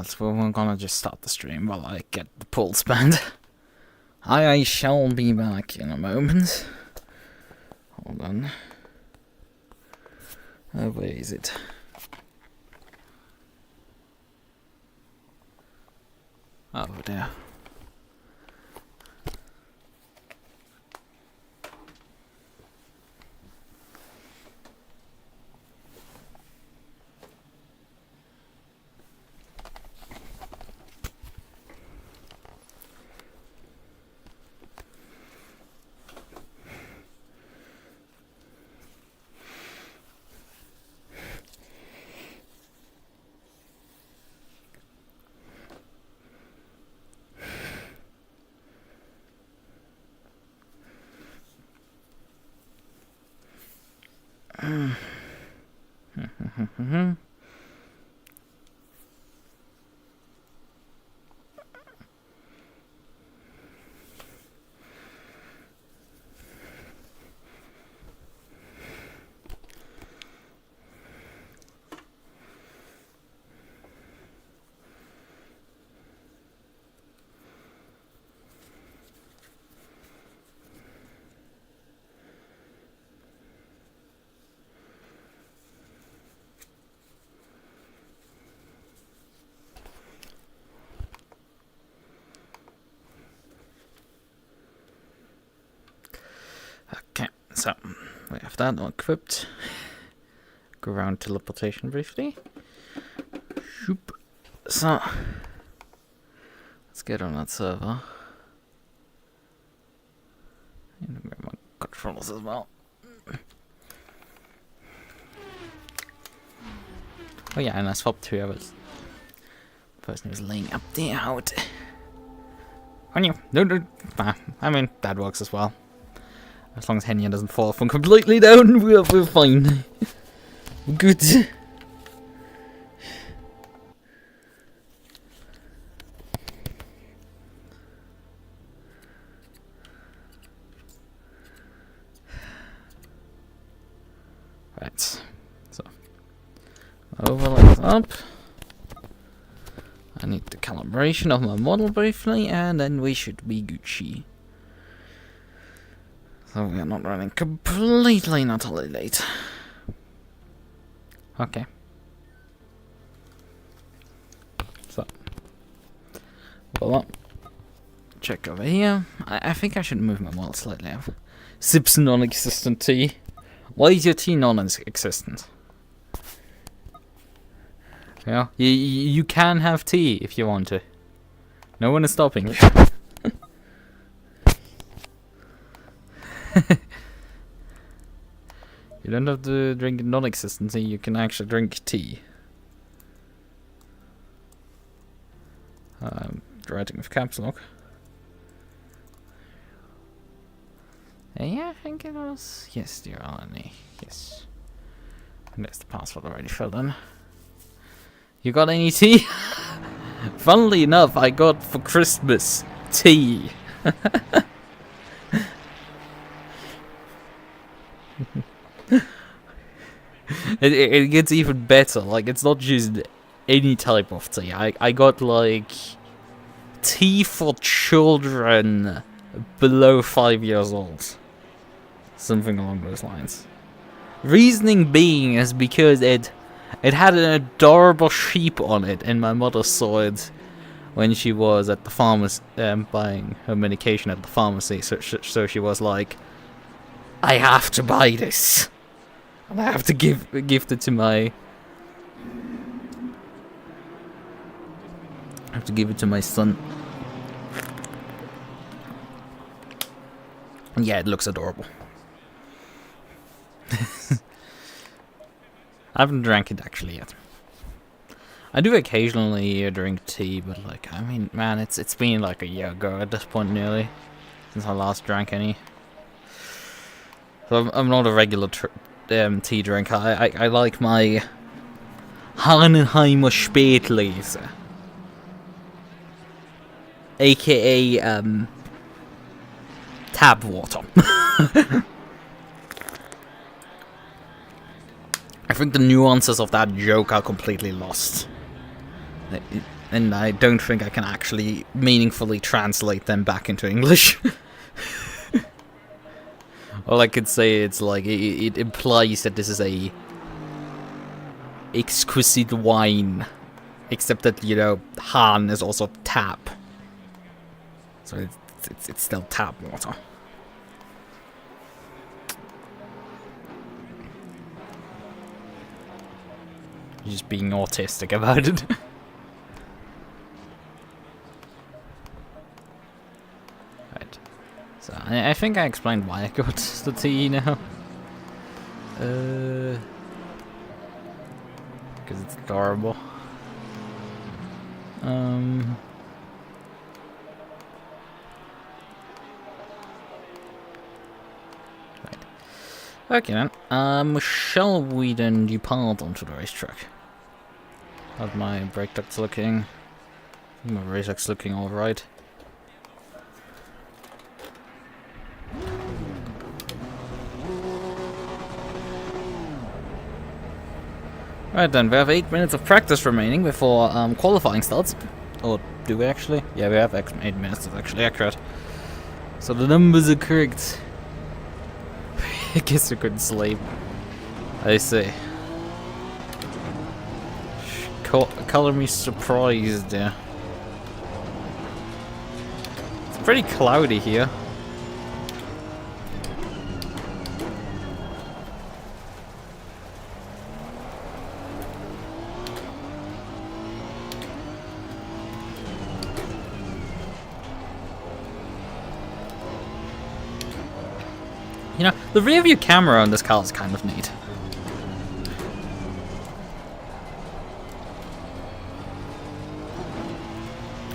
Alright, well, we're gonna just start the stream while I get the pulse band. I shall be back in a moment. Hold on. Where is it? Over there. Okay, so we have that all equipped. Go around teleportation briefly. Shoop. So let's get on that server. And grab my controllers as well. Oh yeah, and I swapped 2 hours. The person who's laying up there out. On you. No. I mean, that works as well. As long as Henya doesn't fall from completely down, we're fine. Good. Right. So, overlays up. I need the calibration of my model briefly, and then we should be Gucci. So we are not running completely utterly late. Okay. So, pull up. Check over here. I think I should move my model slightly up. Sips non-existent tea. Why is your tea non-existent? Yeah, you can have tea if you want to. No one is stopping you. You don't have to drink non-existent tea, you can actually drink tea. Writing with caps lock. Yeah, I think it was. Yes, the RNA. Yes. And there's the password already filled in. You got any tea? Funnily enough, I got for Christmas tea. It gets even better. Like, it's not just any type of tea. I got like tea for children below 5 years old. Something along those lines. Reasoning being is because it had an adorable sheep on it, and my mother saw it when she was at the pharmacy buying her medication at the pharmacy. So she was like, I have to buy this. And I have to gift it to my. I have to give it to my son. And yeah, it looks adorable. I haven't drank it actually yet. I do occasionally drink tea, but like, I mean, man, it's been like a year ago at this point nearly since I last drank any. So I'm not a regular tea drinker. I like my Hanenheimer Spätlese, aka tap water. I think the nuances of that joke are completely lost. and I don't think I can actually meaningfully translate them back into English. All I could say, it's like, it implies that this is a exquisite wine. Except that, you know, Han is also tap. So it's still tap water. Just being autistic about it. Right. So I think I explained why I got the tea now. Because it's adorable. Right. Okay then. Shall we then depart onto the racetrack? How's my brake ducts looking? My race ducts looking alright. Right then, we have 8 minutes of practice remaining before qualifying starts. Or do we actually? Yeah, we have 8 minutes, that's actually accurate. So the numbers are correct. I guess you couldn't sleep. I see. Color me surprised, yeah. It's pretty cloudy here. You know, the rear view camera on this car is kind of neat.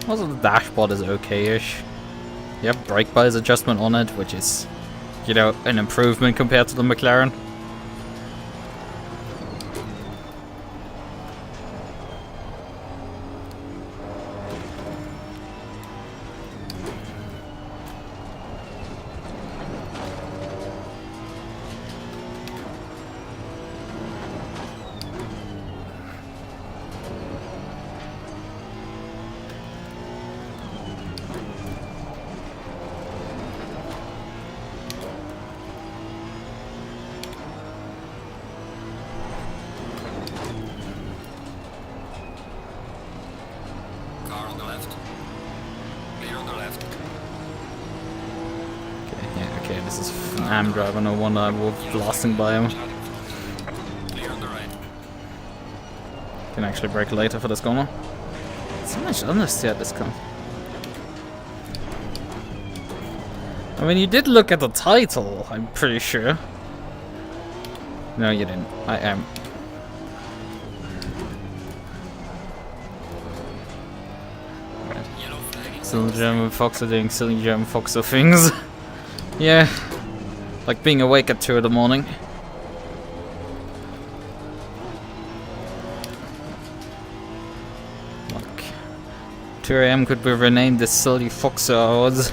Also, the dashboard is okay-ish. You have brake bias adjustment on it, which is, you know, an improvement compared to the McLaren. AM driver, no wonder I was blasting by him. Can actually brake later for this corner. So much honesty at this corner. I mean, you did look at the title, I'm pretty sure. No, you didn't. I am. Right. Silly German Fox are doing silly German Foxer things. Yeah. Like being awake at 2 in the morning. Like 2 AM could be renamed the Silly Fox Hours.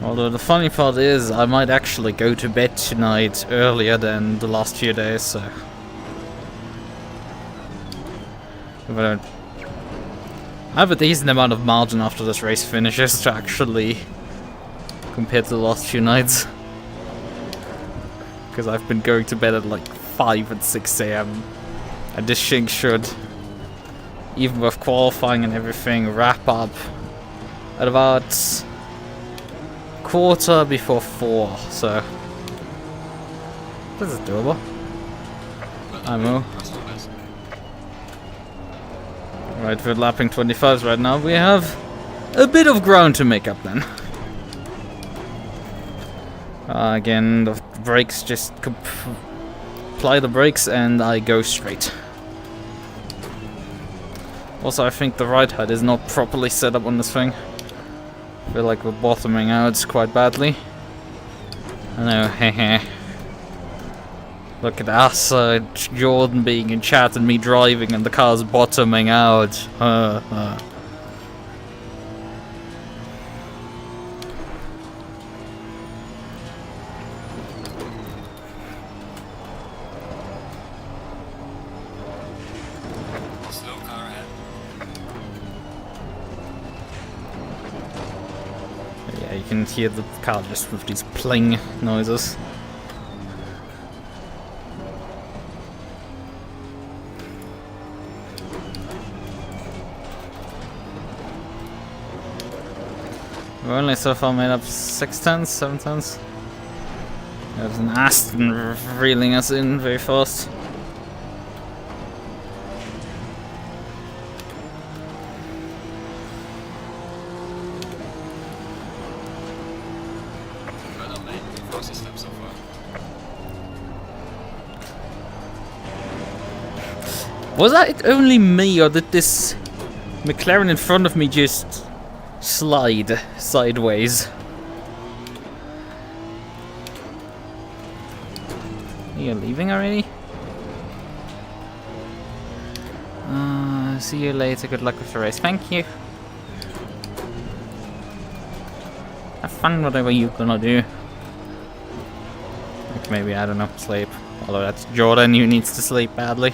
Although the funny part is, I might actually go to bed tonight earlier than the last few days, so... I have a decent amount of margin after this race finishes to actually compare to the last few nights. Because I've been going to bed at like 5 and 6 AM. And this thing should, even with qualifying and everything, wrap up at about 4:15, so this is doable. I know. Right, we're lapping 25s right now. We have a bit of ground to make up then. Again, the brakes just apply the brakes and I go straight. Also, I think the ride height is not properly set up on this thing. I feel like we're bottoming out quite badly. I know, hehe. Look at us, Jordan being in chat and me driving and the car's bottoming out. can hear the car just with these pling noises. We've only so far made up 6 tons, 7 tons. There's an Aston reeling us in very fast. Was that only me, or did this McLaren in front of me just slide sideways? Are you leaving already? See you later, good luck with the race. Thank you. Have fun whatever you're gonna do. Like maybe, I don't know, sleep. Although that's Jordan who needs to sleep badly.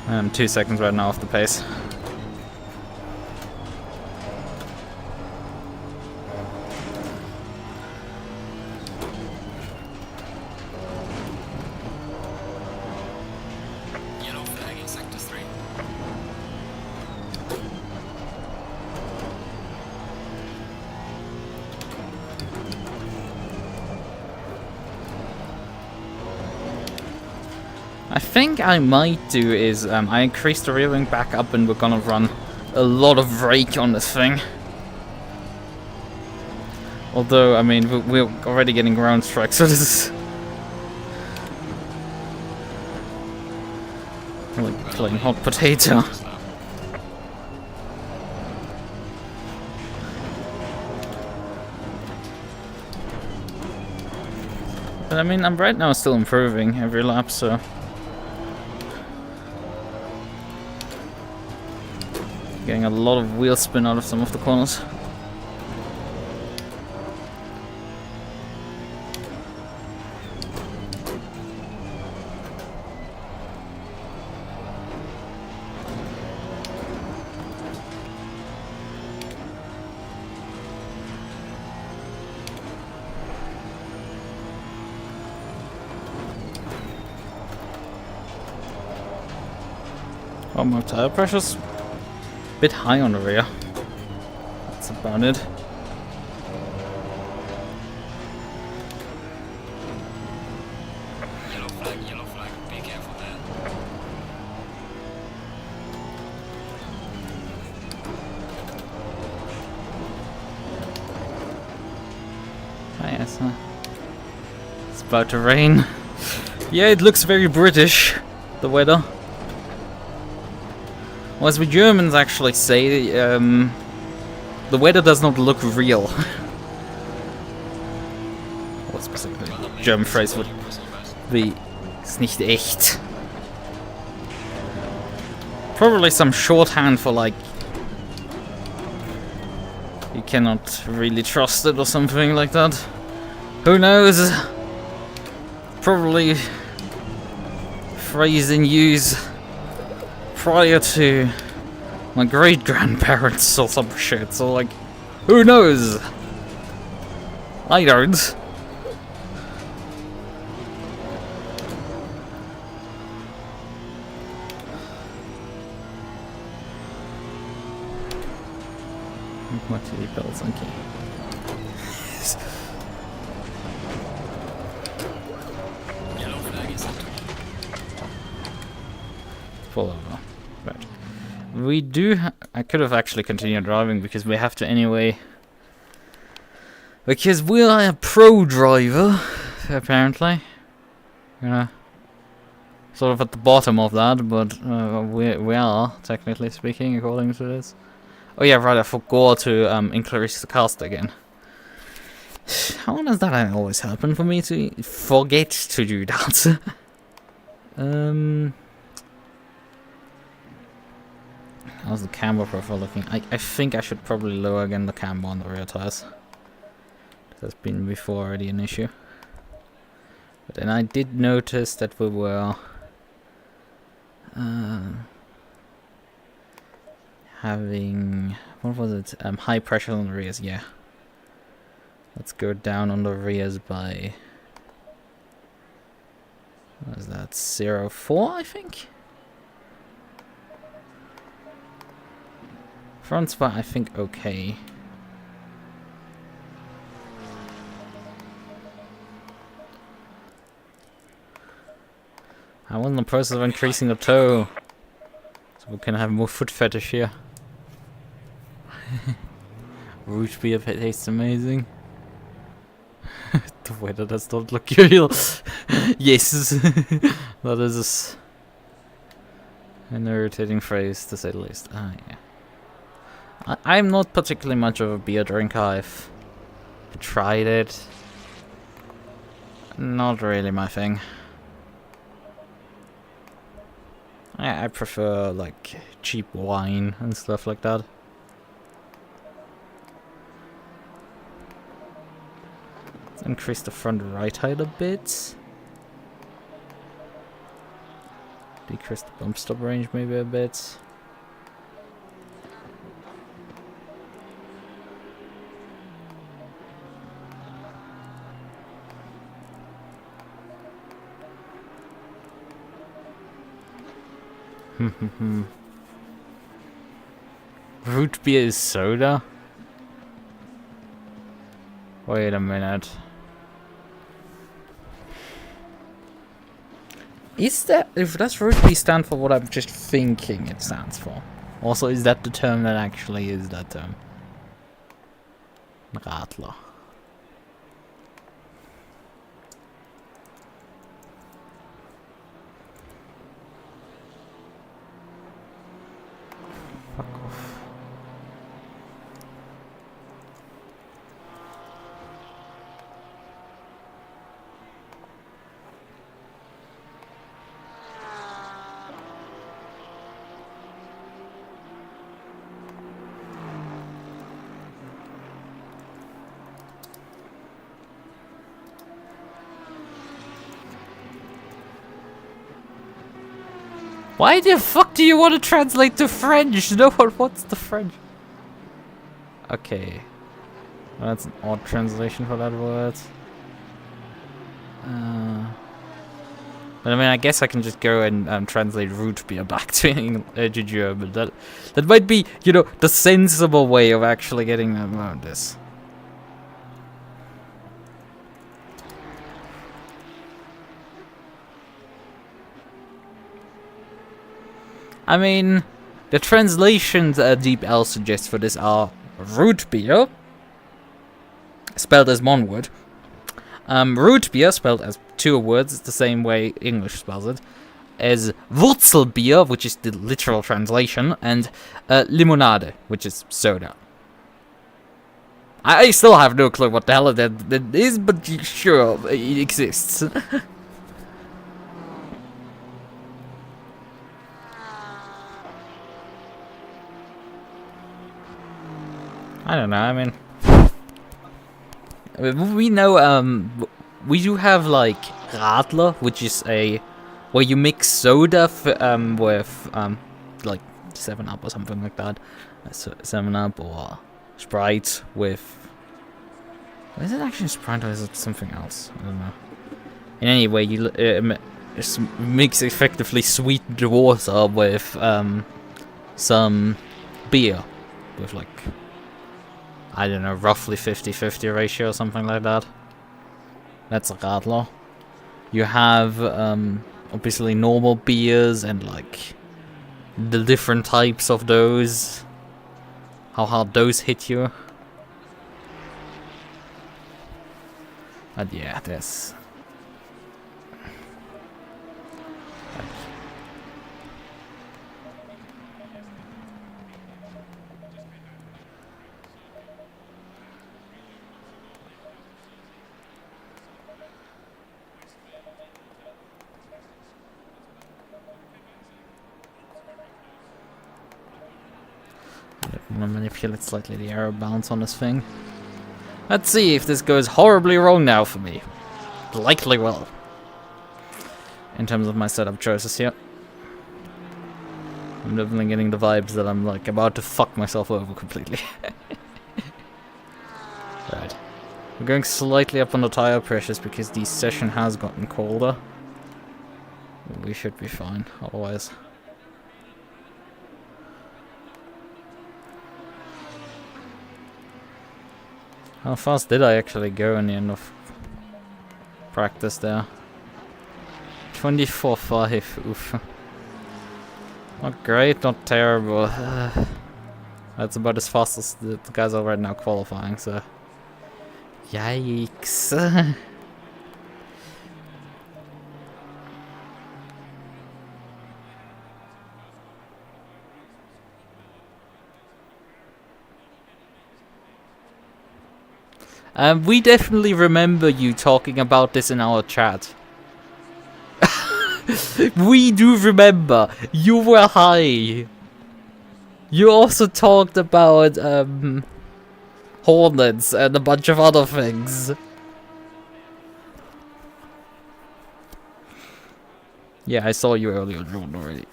I'm 2 seconds right now off the pace. Yellow flag in sector 3. I think I might do is I increased the rear wing back up and we're gonna run a lot of rake on this thing. Although, I mean, we're already getting ground strike, so this is like playing hot potato. But I mean, I'm right now still improving every lap, so getting a lot of wheel spin out of some of the corners. Oh, my tire pressure's a bit high on the rear. That's about it. Yellow flag, be careful there. Ah, yes, it's about to rain. Yeah, it looks very British, the weather. Well, as we Germans actually say, the weather does not look real. What specifically German phrase would be, "Ist nicht echt." Probably some shorthand for like, you cannot really trust it or something like that. Who knows? Probably phrase in use prior to my great-grandparents or some shit, so like, who knows? I don't. What did he build? Okay. Yellow flag in sector 1. Pull over. Right. We do. I could have actually continued driving because we have to anyway. Because we are a pro driver, apparently. Sort of at the bottom of that, but we are, technically speaking, according to this. Oh yeah, right, I forgot to increase the cast again. How does that always happen for me to forget to do that? How's the camber profile looking? I think I should probably lower again the camber on the rear tires. That's been before already an issue. But then I did notice that we were having, what was it? High pressure on the rears, yeah. Let's go down on the rears by, what is that, 0.4 I think? Front's by I think okay. I was in the process of increasing the toe, so we can have more foot fetish here. Root beer tastes amazing. The weather does not look real. Yes, that is an irritating phrase to say the least. Ah, yeah. I'm not particularly much of a beer drinker. I've tried it. Not really my thing. I prefer like cheap wine and stuff like that. Let's increase the front right height a bit. Decrease the bump stop range maybe a bit. Root beer is soda? Wait a minute. Is that, if does root beer stand for what I'm just thinking it stands for? Also, is that the term that actually is that term? Radler. Fuck off. Why the fuck do you want to translate to French? No one wants the French. Okay. Well, that's an odd translation for that word. But I mean, I guess I can just go and translate root beer back to German. That might be, you know, the sensible way of actually getting around this. I mean, the translations Deep L suggests for this are root beer, spelled as one word. Root beer, spelled as two words, it's the same way English spells it, as Wurzelbier, which is the literal translation, and Limonade, which is soda. I still have no clue what the hell that is, but sure, it exists. I don't know, I mean, we know, we do have, like, Radler, which is where you mix soda with, like, 7-Up or something like that. 7-Up or Sprite with, is it actually Sprite or is it something else? I don't know. In any way, you mix effectively sweetened water with, some beer, with, like, I don't know, roughly 50-50 ratio or something like that. That's a Radler. You have, obviously normal beers and, like, the different types of those. How hard those hit you. But yeah, there's... I'm gonna manipulate slightly the arrow bounce on this thing. Let's see if this goes horribly wrong now for me. Likely will. In terms of my setup choices here. I'm definitely getting the vibes that I'm like about to fuck myself over completely. Right. We're going slightly up on the tire pressures because the session has gotten colder. We should be fine, otherwise. How fast did I actually go in the end of practice there? 24.5, oof. Not great, not terrible. That's about as fast as the guys are right now qualifying, so... Yikes. We definitely remember you talking about this in our chat. We do remember. You were high. You also talked about Hornets and a bunch of other things. Yeah, I saw you earlier, Jordan, already.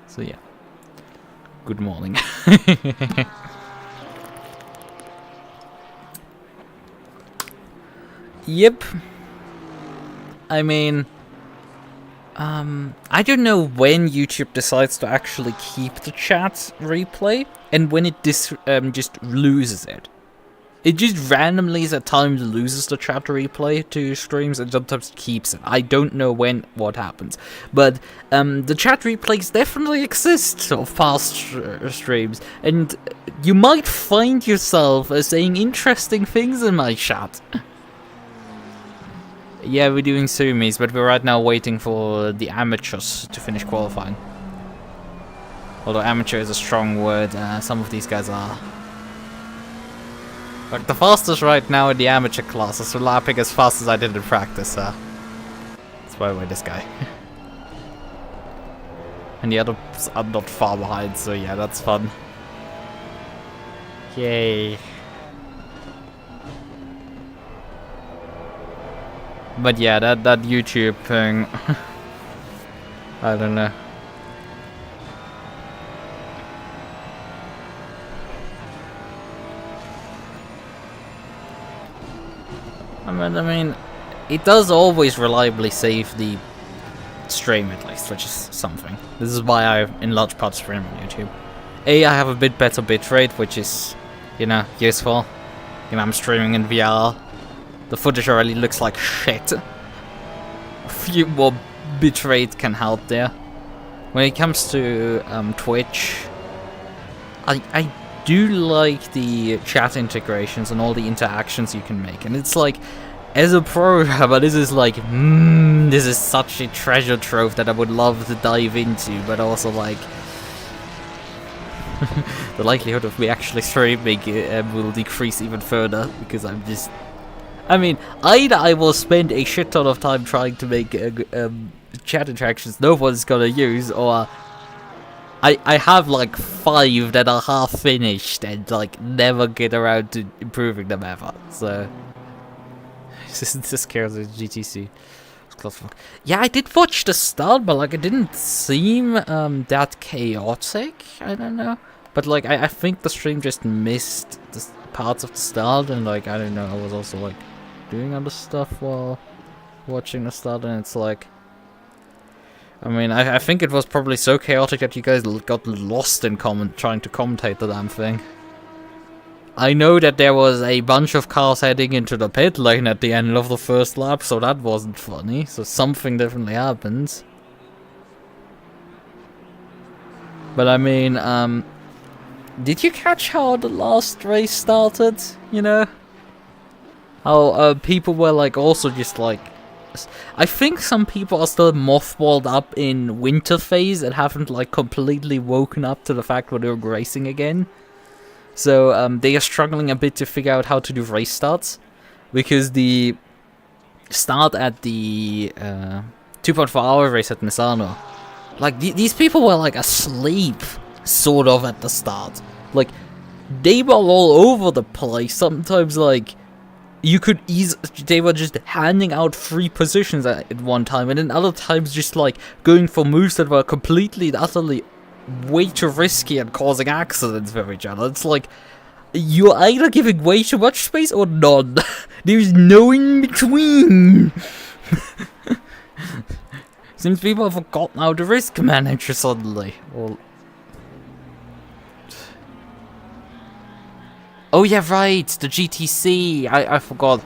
So yeah. Good morning. Yep. I mean, I don't know when YouTube decides to actually keep the chat replay and when it just loses it. It just randomly at times loses the chat replay to streams and sometimes keeps it. I don't know what happens. But the chat replays definitely exist of past streams. And you might find yourself saying interesting things in my chat. Yeah, we're doing semis, but we're right now waiting for the amateurs to finish qualifying. Although amateur is a strong word, some of these guys are. Like, the fastest right now in the amateur class is lapping as fast as I did in practice, that's why we're this guy. And the others are not far behind, so yeah, that's fun. Yay. But yeah, that YouTube thing, I don't know. I mean, it does always reliably save the stream at least, which is something. This is why I, in large part, stream on YouTube. I have a bit better bitrate, which is, you know, useful. You know, I'm streaming in VR. The footage already looks like shit. A few more bitrate can help there. When it comes to Twitch, I do like the chat integrations and all the interactions you can make. And it's like, as a programmer, this is like, this is such a treasure trove that I would love to dive into, but also like, the likelihood of me actually streaming will decrease even further, because I'm just... I mean, either I will spend a shit ton of time trying to make chat interactions no one's gonna use, or I have like 5 that are half finished and like never get around to improving them ever. So this cares of GTC. Yeah, I did watch the start, but like it didn't seem that chaotic. I don't know, but like I think the stream just missed the parts of the start, and like I don't know, I was also like doing other stuff while watching the start, and it's like, I mean, I think it was probably so chaotic that you guys got lost in trying to commentate the damn thing. I know that there was a bunch of cars heading into the pit lane at the end of the first lap, so that wasn't funny, so something definitely happened. But I mean, did you catch how the last race started, you know? How people were like also just like, I think some people are still mothballed up in winter phase and haven't like completely woken up to the fact that they're racing again. So they are struggling a bit to figure out how to do race starts, because the start at the 2.4 hour race at Misano, like these people were like asleep sort of at the start. Like they were all over the place, sometimes like you could they were just handing out free positions at one time, and then other times just like going for moves that were completely and utterly way too risky and causing accidents with each other. It's like, you're either giving way too much space or none. There's no in between. Seems people have forgotten how to risk manage suddenly. Well, oh yeah, right, the GTC. I forgot.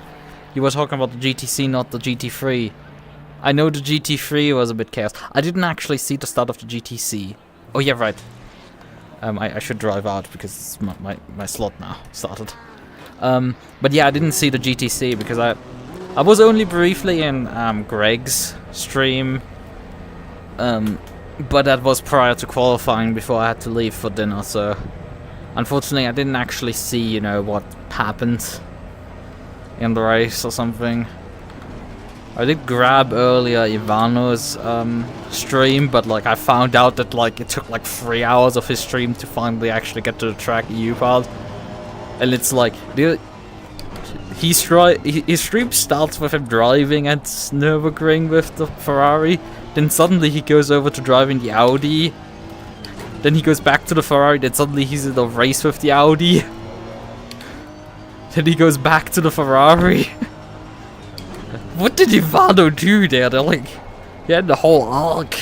You were talking about the GTC, not the GT3. I know the GT3 was a bit chaos. I didn't actually see the start of the GTC. Oh yeah, right. I should drive out because my slot now started. But yeah, I didn't see the GTC because I was only briefly in Greg's stream. But that was prior to qualifying before I had to leave for dinner, so unfortunately I didn't actually see, you know, what happened in the race or something. I did grab earlier Ivano's stream, but like I found out that like it took like 3 hours of his stream to finally actually get to the track EU part. And it's like his stream starts with him driving at Nürburgring with the Ferrari, then suddenly he goes over to driving the Audi, then he goes back to the Ferrari, then suddenly he's in a race with the Audi, then he goes back to the Ferrari. What did Ivano do there? They're like, he had the whole arc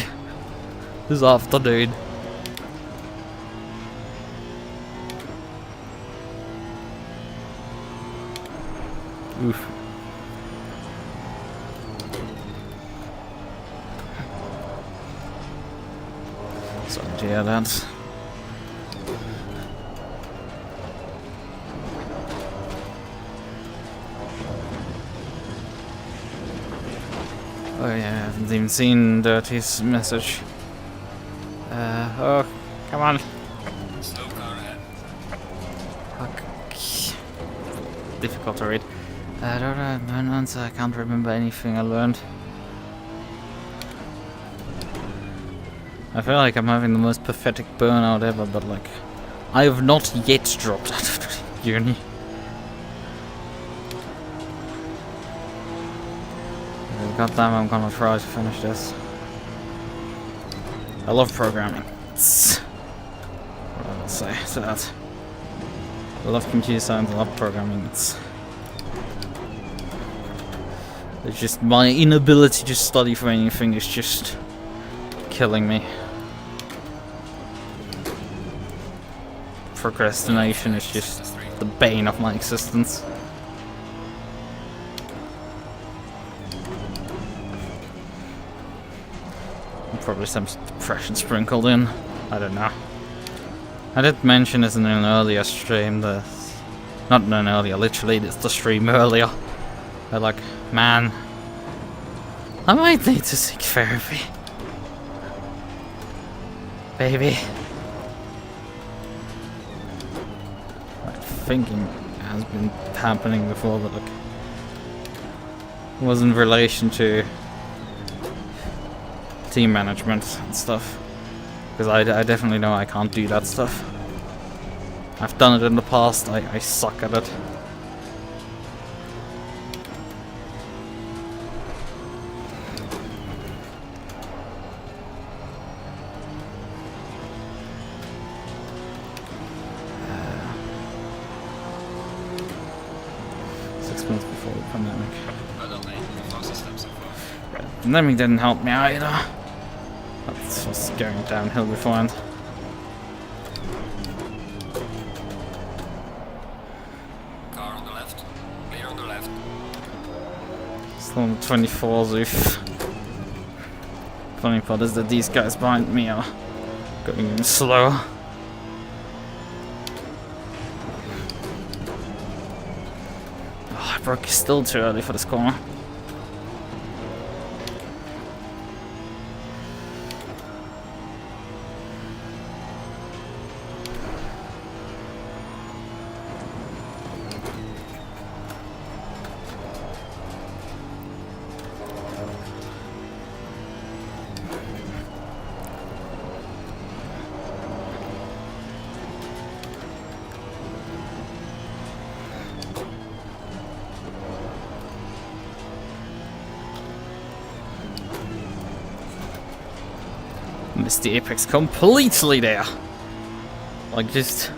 this afternoon. Oof. So yeah, that's. Oh yeah, I haven't even seen Dirty's message. Oh, come on. Slow car ahead. Fuck. Difficult to read. I don't know, no answer, I can't remember anything I learned. I feel like I'm having the most pathetic burnout ever, but like, I have not yet dropped out of the uni. Goddamn, I'm gonna try to finish this. I love programming. What I'll say to that. I love computer science, I love programming. It's just my inability to study for anything is just killing me. Procrastination is just the bane of my existence. Probably some depression sprinkled in. I don't know. I did mention this in an earlier stream. Not in an earlier, literally, it's the stream earlier. I like, man, I might need to seek therapy. Baby. Like, thinking has been happening before, but like, was in relation to team management and stuff, because I definitely know I can't do that stuff. I've done it in the past, I suck at it. Months before the pandemic. The pandemic didn't help me either. That was going downhill beforehand. Car on the left. Clear on the left. Still on the 24s. Oof. Funny part is that these guys behind me are going even slower. Brook is still too early for this corner. missed the apex completely there. Like, just...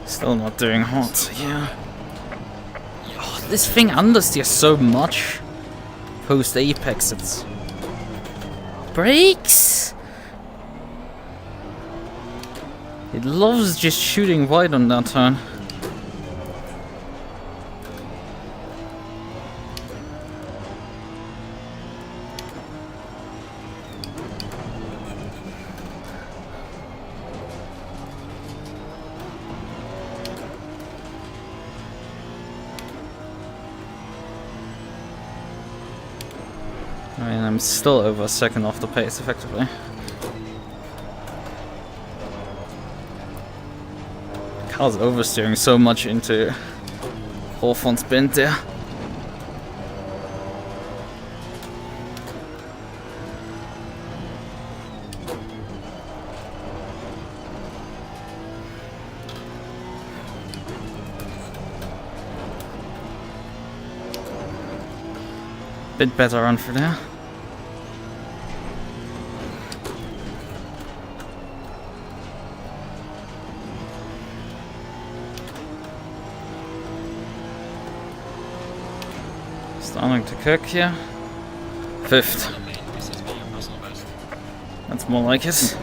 Still not doing hot, yeah. Oh, this thing understeers so much. Post apex, it's... Brakes! It loves just shooting wide on that turn. I mean, I'm still over a second off the pace, effectively. Car's oversteering so much into Hawthorne's bend there. Bit better run for there. Starting to cook here. Fifth. That's more like it.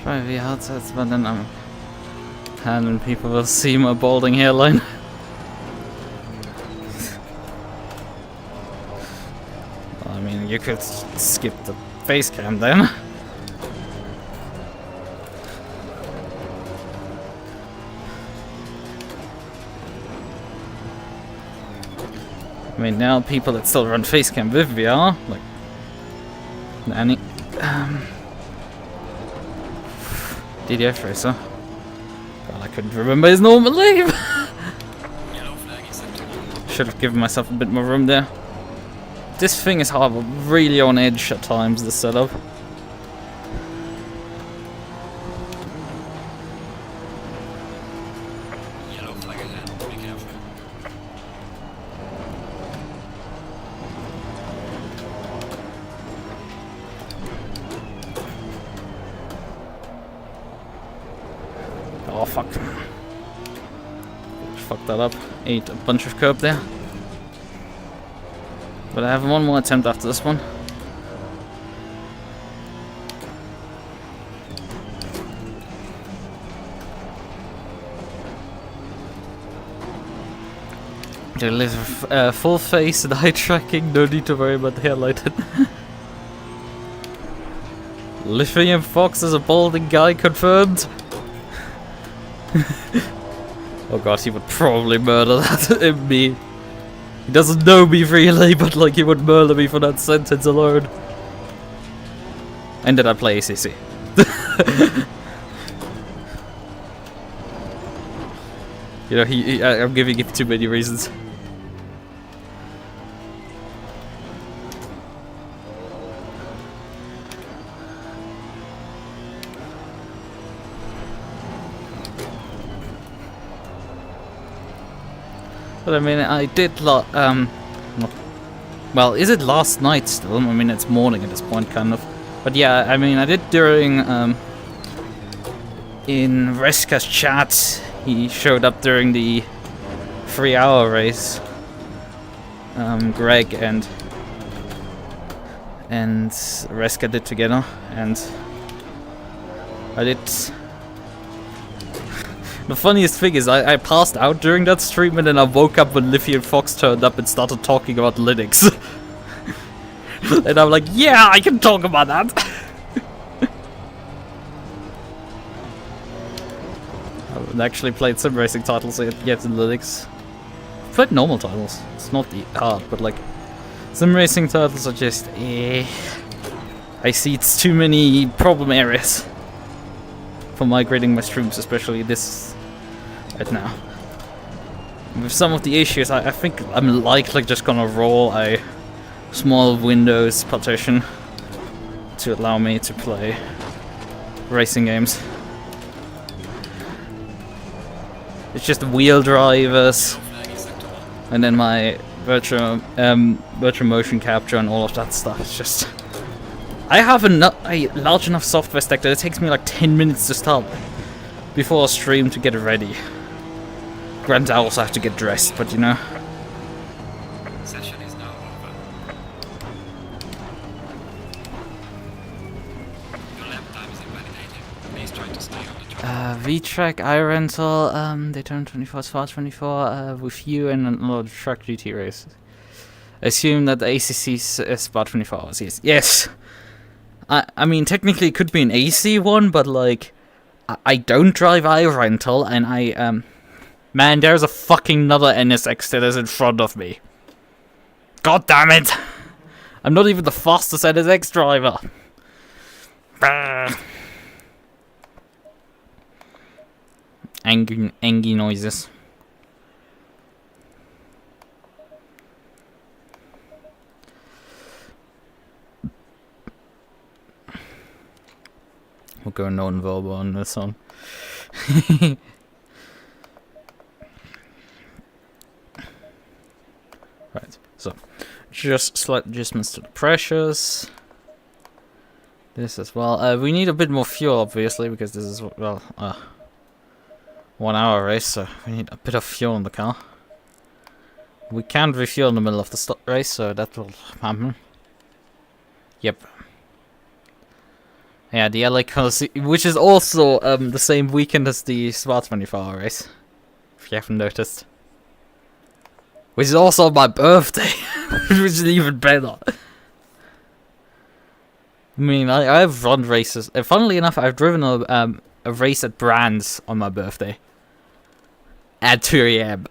Try the outsides, but then I'm and people will see my balding hairline. Well, I mean, you could skip the face cam then. I mean, now people that still run face cam with VR, like Nanny, DDF Racer. God, I couldn't remember his normal name. Should have given myself a bit more room there. This thing is, however, really on edge at times, this setup. Oh fuck. Fucked that up. Ate a bunch of curb there. But I have one more attempt after this one. Deliver full face and eye tracking, no need to worry about the hairlight. Lithium Fox is a balding guy confirmed. Oh god, he would probably murder that in me. He doesn't know me really, but like he would murder me for that sentence alone. And did I play ACC? You know, I'm giving him too many reasons. But I mean, I did well, is it last night still? I mean, it's morning at this point, kind of. But yeah, I mean, I did during, in Reska's chat, he showed up during the 3-hour race. Greg and Reska did together, and I did... The funniest thing is, I passed out during that stream and then I woke up when Liffy and Fox turned up and started talking about Linux. And I'm like, yeah, I can talk about that. I haven't actually played sim racing titles yet in Linux. I've played normal titles. It's not hard, but like sim racing titles are just I see it's too many problem areas for migrating my streams, especially this right now. With some of the issues, I think I'm likely just gonna roll a small Windows partition to allow me to play racing games. It's just wheel drivers, and then my virtual motion capture and all of that stuff. It's just I have a large enough software stack that it takes me like 10 minutes to start before a stream to get it ready. Granted, I also have to get dressed, but you know. Session is now over. Your lap time is invalidated. Please try to stay on the track. V-Track, iRental, Daytona 24, Spa 24, with you and another truck GT race. Assume that the ACC's Spa 24 hours, yes. Yes! I mean, technically it could be an AC one, but like, I don't drive iRental, and man, there's a fucking another NSX that is in front of me. God damn it! I'm not even the fastest NSX driver. Angry noises. We'll go non-verbal on this one. Right, so just slight adjustments to the pressures. This as well. We need a bit more fuel, obviously, because this is, well, 1 hour race, so we need a bit of fuel in the car. We can't refuel in the middle of the race, so that will happen. Yep. Yeah, the LA Coliseum, which is also the same weekend as the Spa 24-hour race, if you haven't noticed. Which is also my birthday, which is even better. I mean, I've run races. Funnily enough, I've driven a race at Brands on my birthday. At 2 AM.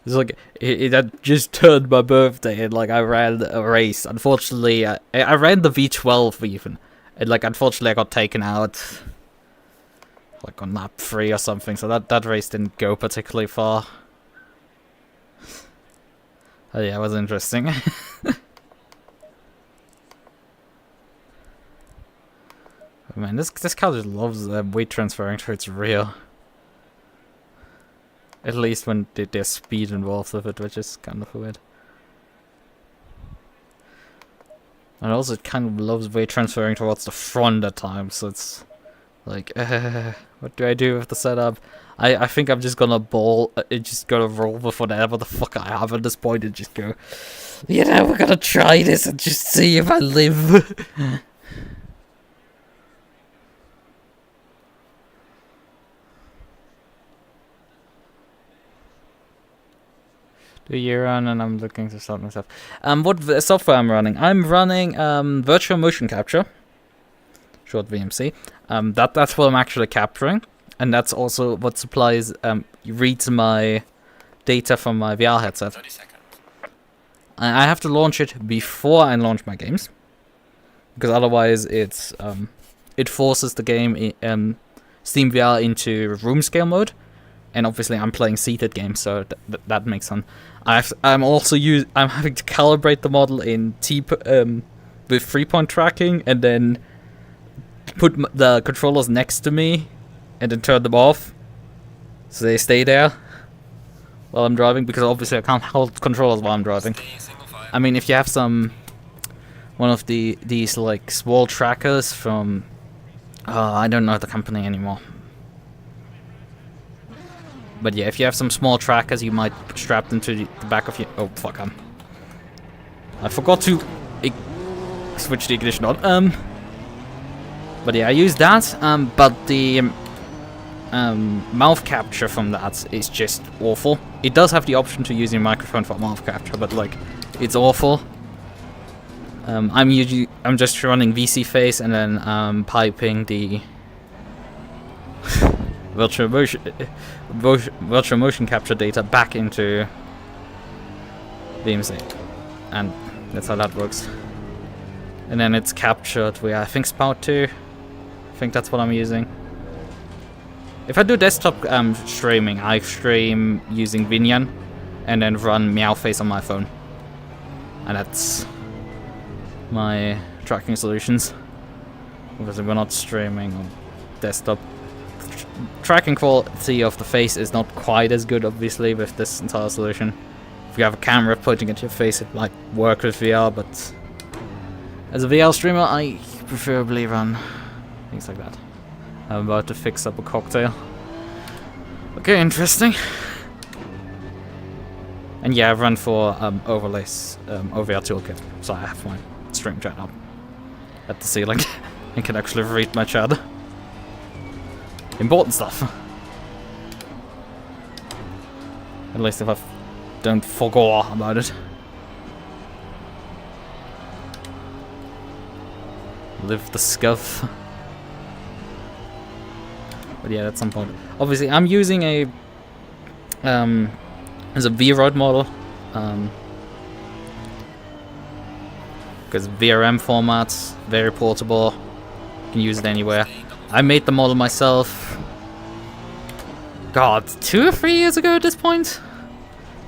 It's like, it had just turned my birthday, and like, I ran a race. Unfortunately, I ran the V12 even. And like, unfortunately, I got taken out. Like on lap 3 or something, so that race didn't go particularly far. Oh yeah, it was interesting. Oh, man, this car just loves weight transferring to its rear. At least when there's speed involved with it, which is kind of weird. And also it kind of loves weight transferring towards the front at times, so it's like, what do I do with the setup? I think I'm just gonna roll with whatever the fuck I have at this point and just go, you know, we're gonna try this and just see if I live. Do you run? And I'm looking to start myself. What software I'm running? I'm running virtual motion capture, short VMC. That's what I'm actually capturing, and that's also what supplies reads my data from my VR headset. 30 seconds. I have to launch it before I launch my games, because otherwise it forces the game Steam VR into room scale mode. And obviously, I'm playing seated games, so that makes sense. I'm having to calibrate the model in with 3-point tracking, and then put the controllers next to me, and then turn them off, so they stay there while I'm driving. Because obviously, I can't hold controllers while I'm driving. I mean, if you have one of these like small trackers from, I don't know the company anymore. But yeah, if you have some small trackers, you might strap them to the back of your... Oh, fuck, I forgot to switch the ignition on. But yeah, I use that, but the mouth capture from that is just awful. It does have the option to use your microphone for mouth capture, but like, It's awful. I'm just running VC phase and then piping the virtual motion capture data back into VMC, and that's how that works. And then it's captured via, I think, Spout 2. I think that's what I'm using. If I do desktop streaming, I stream using Vinian and then run Meowface on my phone. And that's my tracking solutions. Obviously we're not streaming on desktop. Tracking quality of the face is not quite as good, obviously, with this entire solution. If you have a camera pointing at your face, it might work with VR, but as a VR streamer, I preferably run things like that. I'm about to fix up a cocktail. Okay, interesting. And yeah, I run for overlays, OVR toolkit, so I have my stream chat up at the ceiling. I can actually read my chat. Important stuff. At least if I don't forget about it. Live the scuff. But yeah, at some point. Obviously, I'm using a as a VROD model, because VRM formats, very portable, you can use it anywhere. I made the model myself, God, 2 or 3 years ago at this point?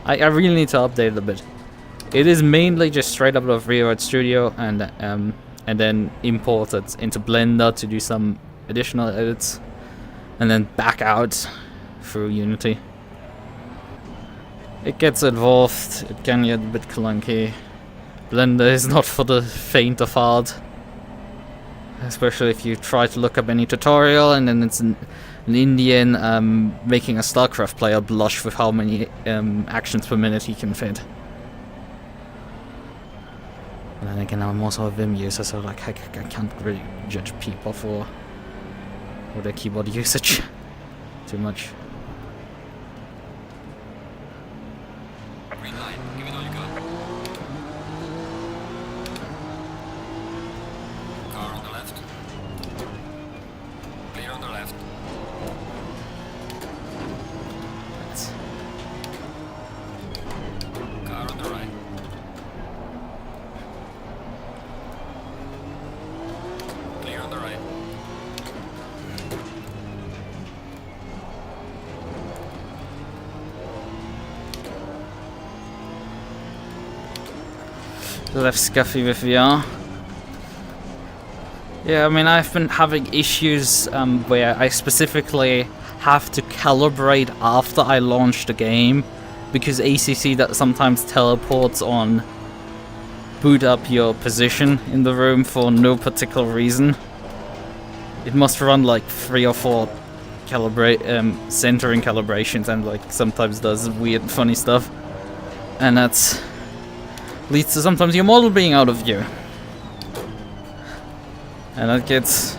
I really need to update it a bit. It is mainly just straight up of VROD Studio and then imported into Blender to do some additional edits, and then back out through Unity. It gets involved, it can get a bit clunky. Blender is not for the faint of heart. Especially if you try to look up any tutorial and then it's an Indian making a StarCraft player blush with how many actions per minute he can fit. And then again, I'm also a Vim user, so like I can't really judge people for their keyboard usage too much. Green light, give it all you got. Car on the left. Clear on the left. Car on the right. Clear on the right. Left scuffy with VR. Yeah, I mean, I've been having issues where I specifically have to calibrate after I launch the game, because ACC that sometimes teleports on boot up your position in the room for no particular reason. It must run like 3 or 4 centering calibrations, and like sometimes does weird funny stuff, and that's leads to sometimes your model being out of view. And that gets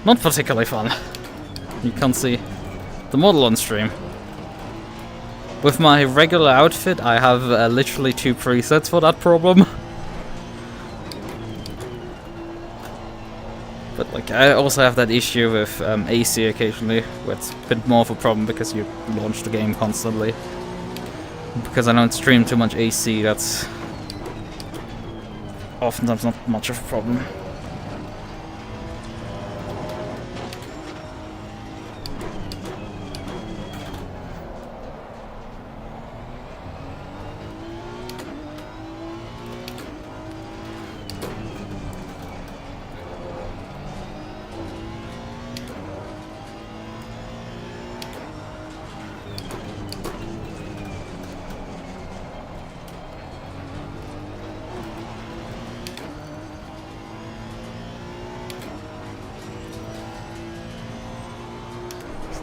not particularly fun. You can't see the model on stream. With my regular outfit, I have literally 2 presets for that problem. But like, I also have that issue with AC occasionally, where it's a bit more of a problem because you launch the game constantly. Because I don't stream too much AC, that's oftentimes not much of a problem.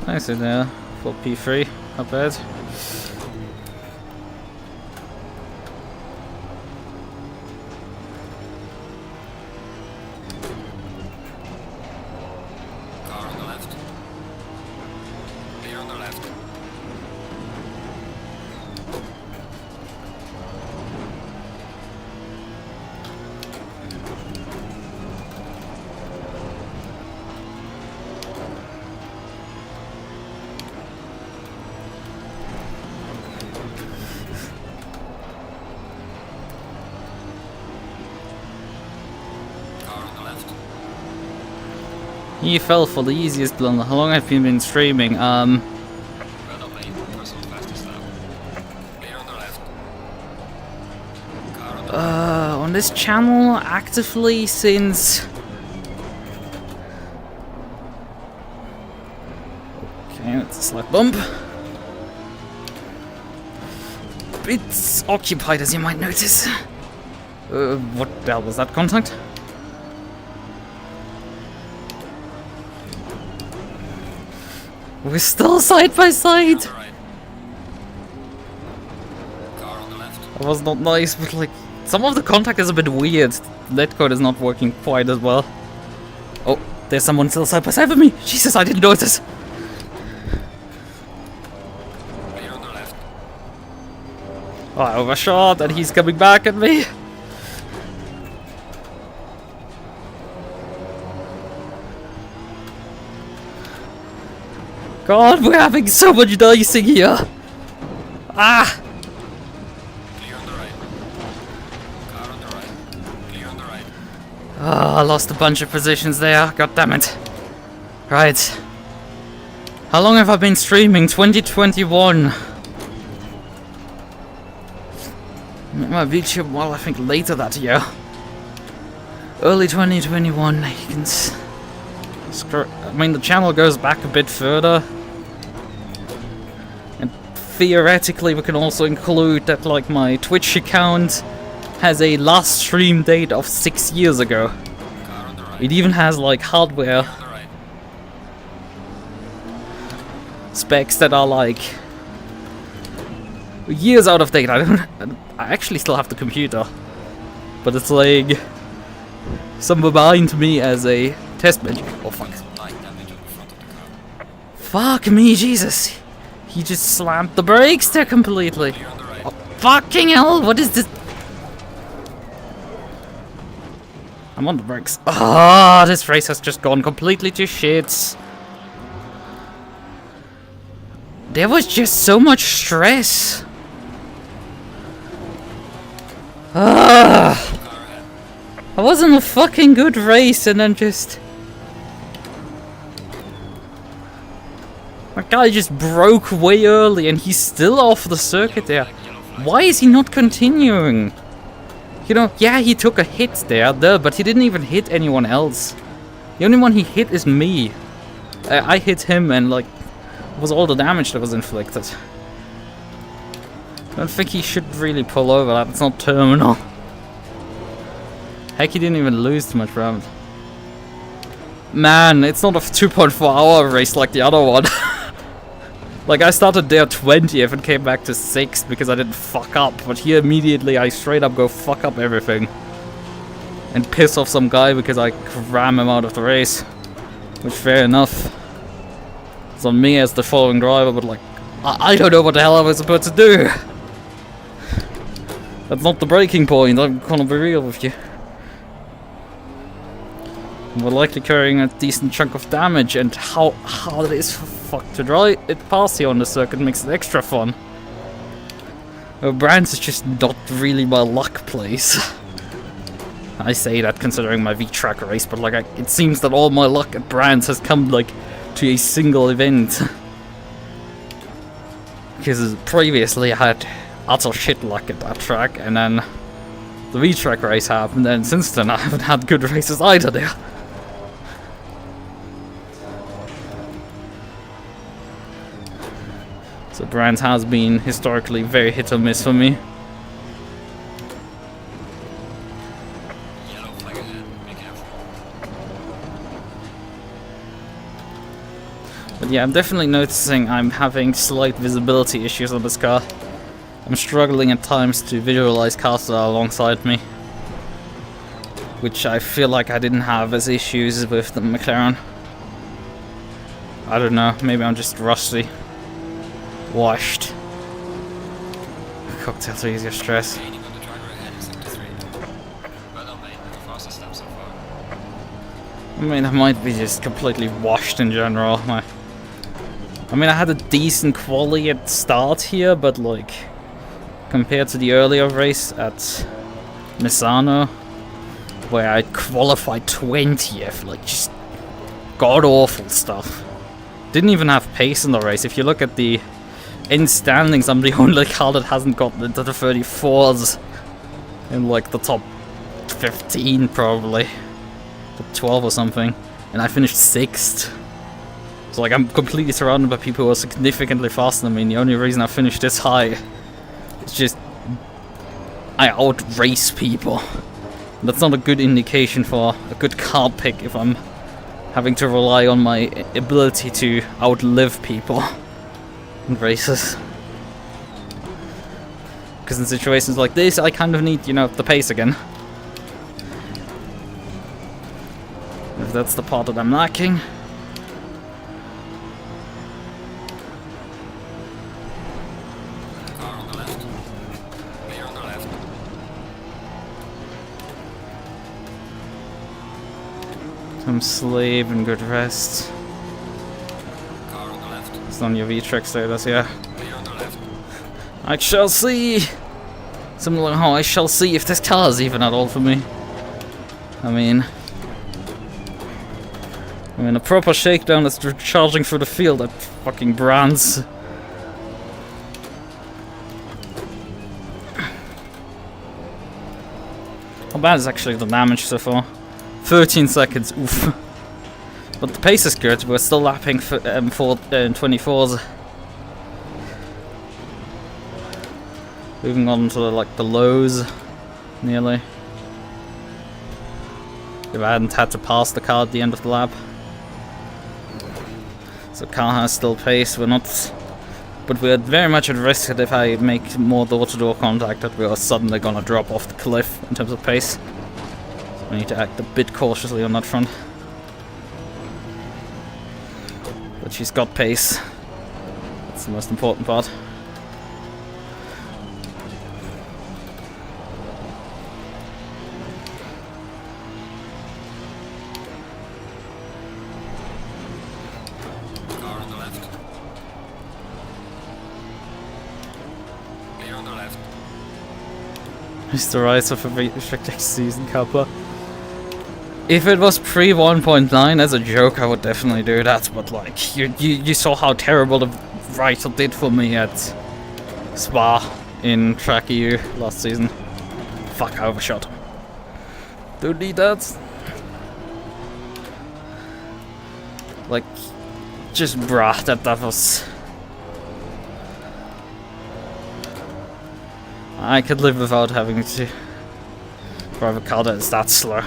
Nice in there for P3, not bad. Car on the left. Clear on the left. He fell for the easiest blunder. How long have you been streaming? Well done, mate. Personal fastest lap. Clear on the left. Car on the On this channel, actively since... Okay, that's a slight bump. It's occupied, as you might notice. What the hell was that contact? We're still side by side! right. Car on the left. That was not nice, but like, some of the contact is a bit weird. Netcode is not working quite as well. Oh, there's someone still side by side with me! Jesus, I didn't notice! Clear on the left. Oh, I overshot and he's coming back at me! God, we're having so much dicing here! Ah! Clear on the right. Car on the right. Clear on the right. Oh, I lost a bunch of positions there. God damn it. Right. How long have I been streaming? 2021. My video, well, I think later that year. Early 2021. You can I mean, the channel goes back a bit further. And theoretically, we can also include that, like, my Twitch account has a last stream date of 6 years ago. Car on the right. It even has, like, hardware On the right. specs that are, like, years out of date. I actually still have the computer, but it's like somewhere behind me as a test bench. Oh fuck! Light damage on the front of the car. Fuck me, Jesus! He just slammed the brakes there completely. Clear on the right. Oh, fucking hell! What is this? I'm on the brakes. Ah, this race has just gone completely to shit. There was just so much stress. Ah, Car ahead. I was in a fucking good race and then just... My guy just broke way early and he's still off the circuit there. Yellow flag. Why is he not continuing? You know, yeah, he took a hit there, but he didn't even hit anyone else. The only one he hit is me. I hit him and, like, it was all the damage that was inflicted. I don't think he should really pull over. That's not terminal. Heck, he didn't even lose too much ground. Man, it's not a 2.4 hour race like the other one. Like, I started there 20th and came back to 6th because I didn't fuck up. But here immediately I straight up go fuck up everything. And piss off some guy because I ram him out of the race. Which, fair enough. It's on me as the following driver, but like, I don't know what the hell I was supposed to do. That's not the breaking point, I'm gonna be real with you. We're likely carrying a decent chunk of damage, and how hard it is for fuck to drive it past here on the circuit makes it extra fun. Brands is just not really my luck place. I say that considering my V-Track race, but like, it seems that all my luck at Brands has come like to a single event. Because previously I had utter shit luck at that track, and then the V-Track race happened, and since then I haven't had good races either there. So Brands has been historically very hit or miss for me. Yellow flag ahead. Be careful. But yeah, I'm definitely noticing I'm having slight visibility issues on this car. I'm struggling at times to visualize cars that are alongside me, which I feel like I didn't have as issues with the McLaren. I don't know, maybe I'm just rusty. Washed. Cocktail to ease your stress. Gaining on the driver ahead in sector 3. Well done, mate. Your fastest lap so far. I mean, I might be just completely washed in general. I mean, I had a decent quali at start here, but like, compared to the earlier race at Misano, where I qualified 20th, like, just god-awful stuff. Didn't even have pace in the race. If you look at the in standings, I'm the only car that hasn't gotten into the 34s in like the top 15 probably, top 12 or something, and I finished 6th. So like I'm completely surrounded by people who are significantly faster than me, and the only reason I finished this high is just I outrace people. That's not a good indication for a good car pick if I'm having to rely on my ability to outlive people in races. Because in situations like this, I kind of need, you know, the pace again. If that's the part that I'm lacking. Car on the left. Clear on the left. Some sleep and good rest. Car on the left. It's on your V-Track status, yeah. Clear on the left. I shall see! Something like how I shall see if this car is even at all for me. I mean, a proper shakedown that's charging through the field at fucking brands. How bad is actually the damage so far? 13 seconds, oof. But the pace is good, we're still lapping for 24s. Moving on to the lows, nearly. If I hadn't had to pass the car at the end of the lap. So car has still pace, we're not... But we're very much at risk that if I make more door-to-door contact that we are suddenly gonna drop off the cliff in terms of pace. So we need to act a bit cautiously on that front. But she's got pace. That's the most important part. Car on the left. Clear on the left. It's the rise of a restricted season Kappa. If it was pre 1.9 as a joke, I would definitely do that. But like, you saw how terrible the writer did for me at Spa in Track EU last season. Fuck, I overshot. Don't need that. Like, just brah, that was... I could live without having to drive a car that is that slow.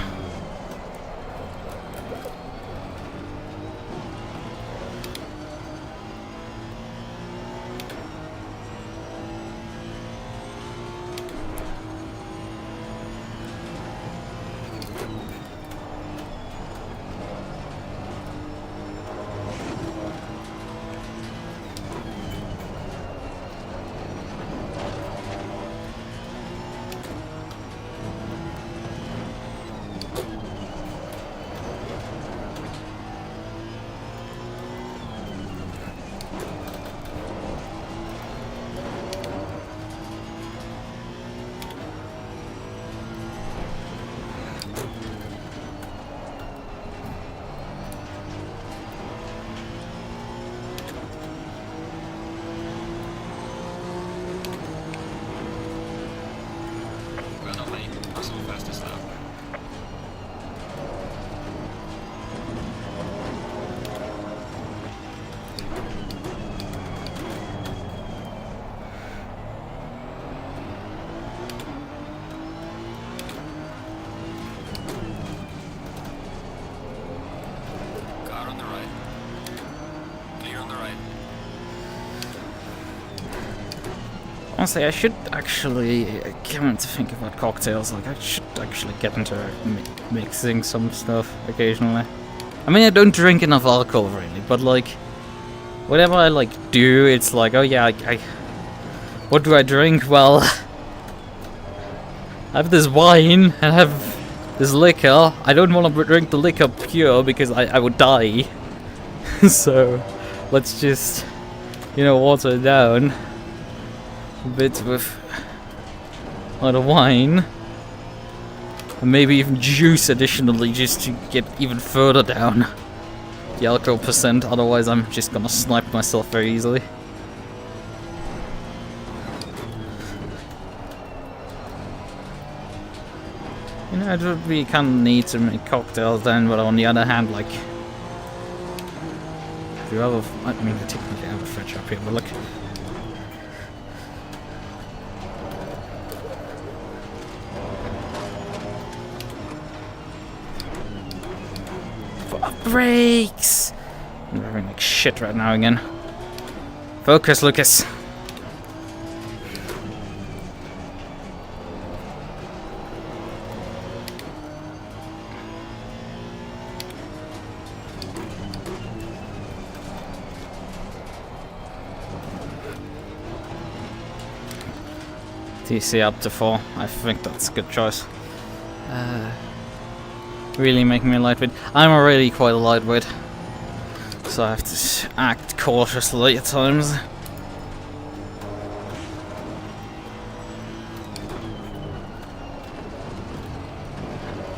We're not late. That's all fastest lap. Car on the right. Clear on the right. Honestly, I should actually come to think about cocktails. Like, I should actually get into mixing some stuff occasionally. I mean, I don't drink enough alcohol really, but like, whatever I like do, it's like, oh yeah, what do I drink? Well, I have this wine and I have this liquor. I don't want to drink the liquor pure because I would die. So, let's just, you know, water it down a bit with a lot of wine. And maybe even juice additionally, just to get even further down. the alcohol percent, otherwise I'm just gonna snipe myself very easily. You know, it would be kind of neat to make cocktails then, but on the other hand, like, if you have a, I mean, I technically have a fridge up here, but look. Brakes! I'm driving like shit right now again. Focus, Lucas. TC up to 4. I think that's a good choice. Really making me lightweight. I'm already quite a lightweight, so I have to act cautiously at times.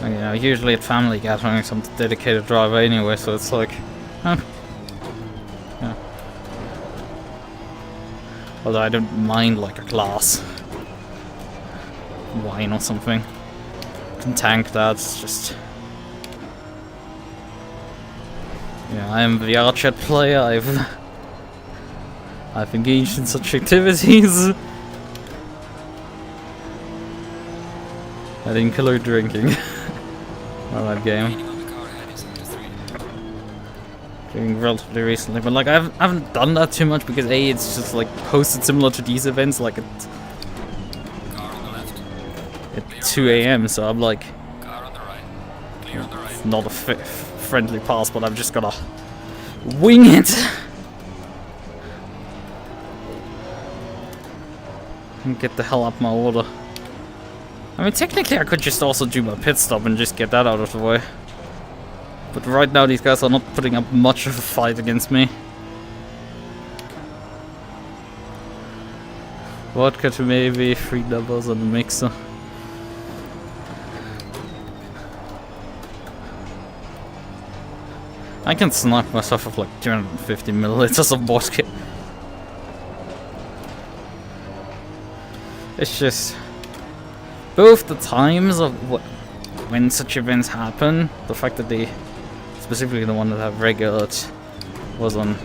You know, usually at family gatherings I'm the dedicated driver anyway, so it's like, huh. Yeah. Although I don't mind like a glass wine or something. Can tank that. It's just. Yeah, I am the VR player. I've engaged in such activities. That include drinking. Well, that game. Doing relatively recently, but like I haven't done that too much because A, it's just like posted similar to these events, like at 2 AM. So I'm like, it's not a friendly pass, but I'm just gonna wing it and get the hell up my order. I mean, technically I could just also do my pit stop and just get that out of the way, but right now these guys are not putting up much of a fight against me. Vodka to maybe 3 doubles on the mixer. I can snipe myself with like 250 milliliters of vodka. It's just both the times of when such events happen, the fact that they, specifically the one that I've regular, was on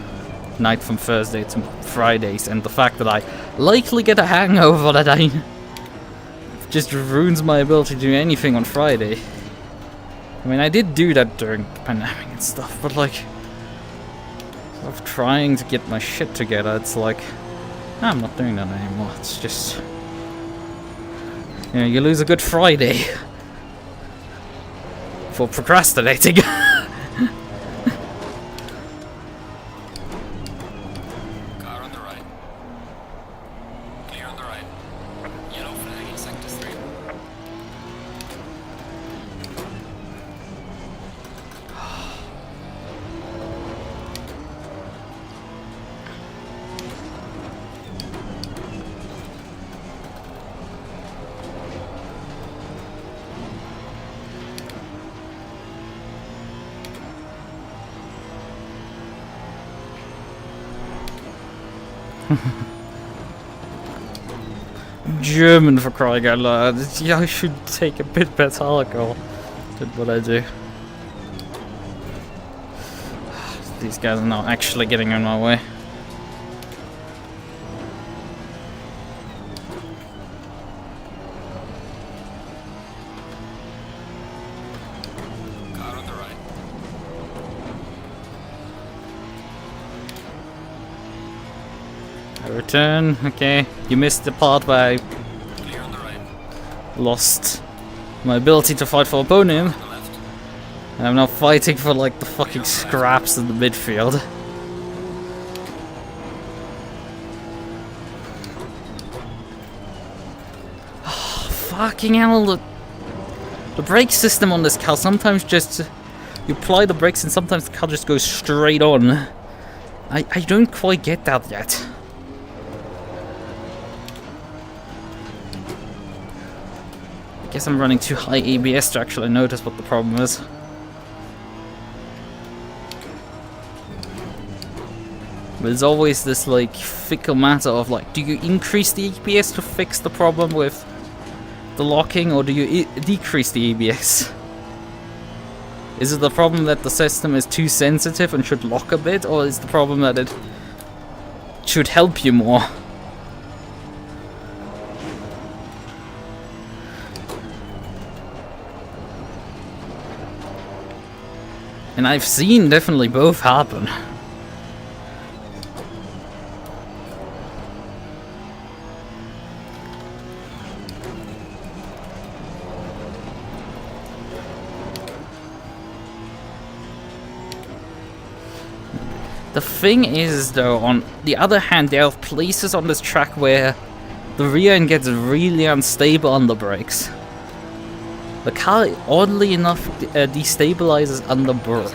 night from Thursday to Fridays, and the fact that I likely get a hangover that I just ruins my ability to do anything on Friday. I mean, I did do that during the pandemic and stuff, but like, sort of trying to get my shit together, it's like, I'm not doing that anymore. It's just, you know, you lose a good Friday for procrastinating. German, for crying out loud. Yeah, I should take a bit better alcohol than what I do. These guys are not actually getting in my way. Return, okay. You missed the part where I lost my ability to fight for opponent. And I'm now fighting for like the fucking scraps in the midfield. Oh, fucking hell, the brake system on this car sometimes just, you apply the brakes and sometimes the car just goes straight on. I don't quite get that yet. I guess I'm running too high ABS to actually notice what the problem is. But it's always this like fickle matter of like, do you increase the ABS to fix the problem with the locking, or do you decrease the ABS? Is it the problem that the system is too sensitive and should lock a bit, or is the problem that it should help you more? And I've seen definitely both happen. The thing is, though, on the other hand, there are places on this track where the rear end gets really unstable on the brakes. The car, oddly enough, destabilizes under burr.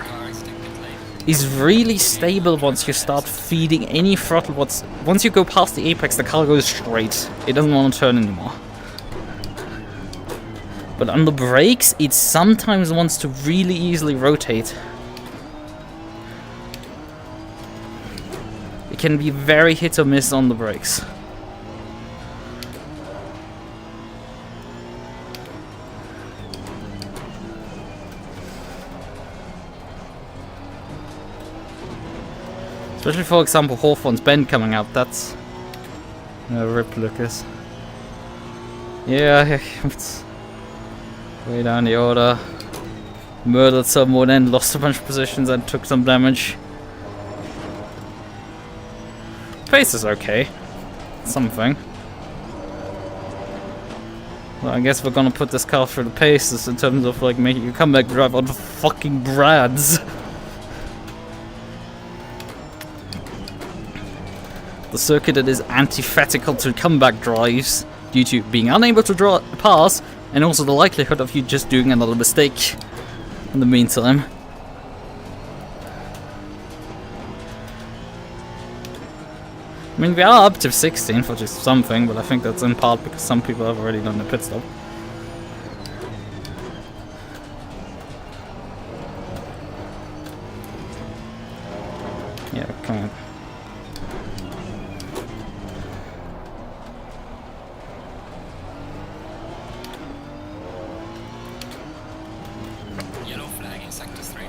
Is really stable once you start feeding any throttle. Once you go past the apex, the car goes straight. It doesn't want to turn anymore. But on the brakes, it sometimes wants to really easily rotate. It can be very hit or miss on the brakes. Especially, for example, Hawthorne's Bend coming up. That's... rip Lukas. Yeah, it's way down the order. Murdered someone and lost a bunch of positions and took some damage. Pace is okay. Something. Well, I guess we're gonna put this car through the paces in terms of like making a comeback drive on fucking brads. The circuit that is antithetical to comeback drives due to being unable to pass, and also the likelihood of you just doing another mistake in the meantime. I mean, we are up to 16th, which is something, but I think that's in part because some people have already done the pit stop. Yeah, come on. Yellow flag in sector 3.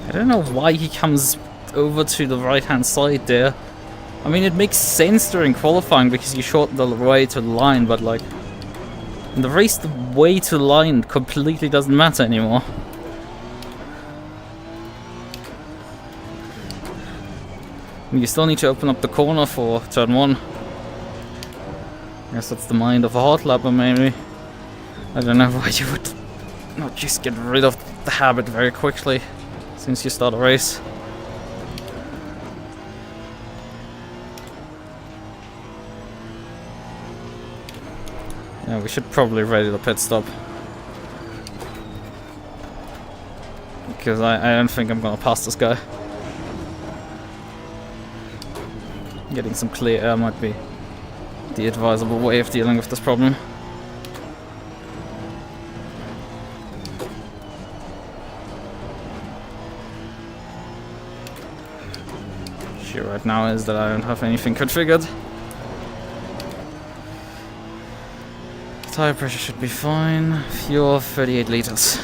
I don't know why he comes over to the right hand side there. I mean, it makes sense during qualifying because you shorten the way to the line, but like in the race, the way to the line completely doesn't matter anymore. I mean, you still need to open up the corner for turn 1. I guess that's the mind of a hot lapper, maybe. I don't know why you would not just get rid of the habit very quickly since you start a race. Yeah, we should probably ready the pit stop. Because I don't think I'm gonna pass this guy. Getting some clear air might be the advisable way of dealing with this problem. Issue right now is that I don't have anything configured. Tire pressure should be fine. Fuel 38 liters.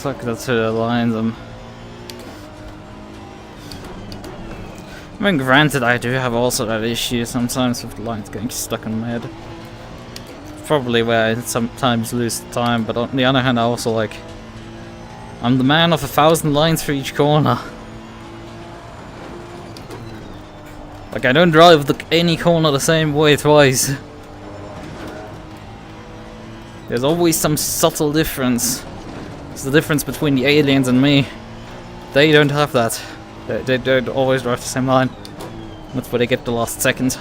Fuck, that's who the lines. I mean, granted, I do have also that issue sometimes with the lines getting stuck in my head. Probably where I sometimes lose time, but on the other hand, I also like... I'm the man of 1,000 lines for each corner. Like, I don't drive any corner the same way twice. There's always some subtle difference. It's the difference between the aliens and me. They don't have that. They don't always drive the same line. That's where they get the last second.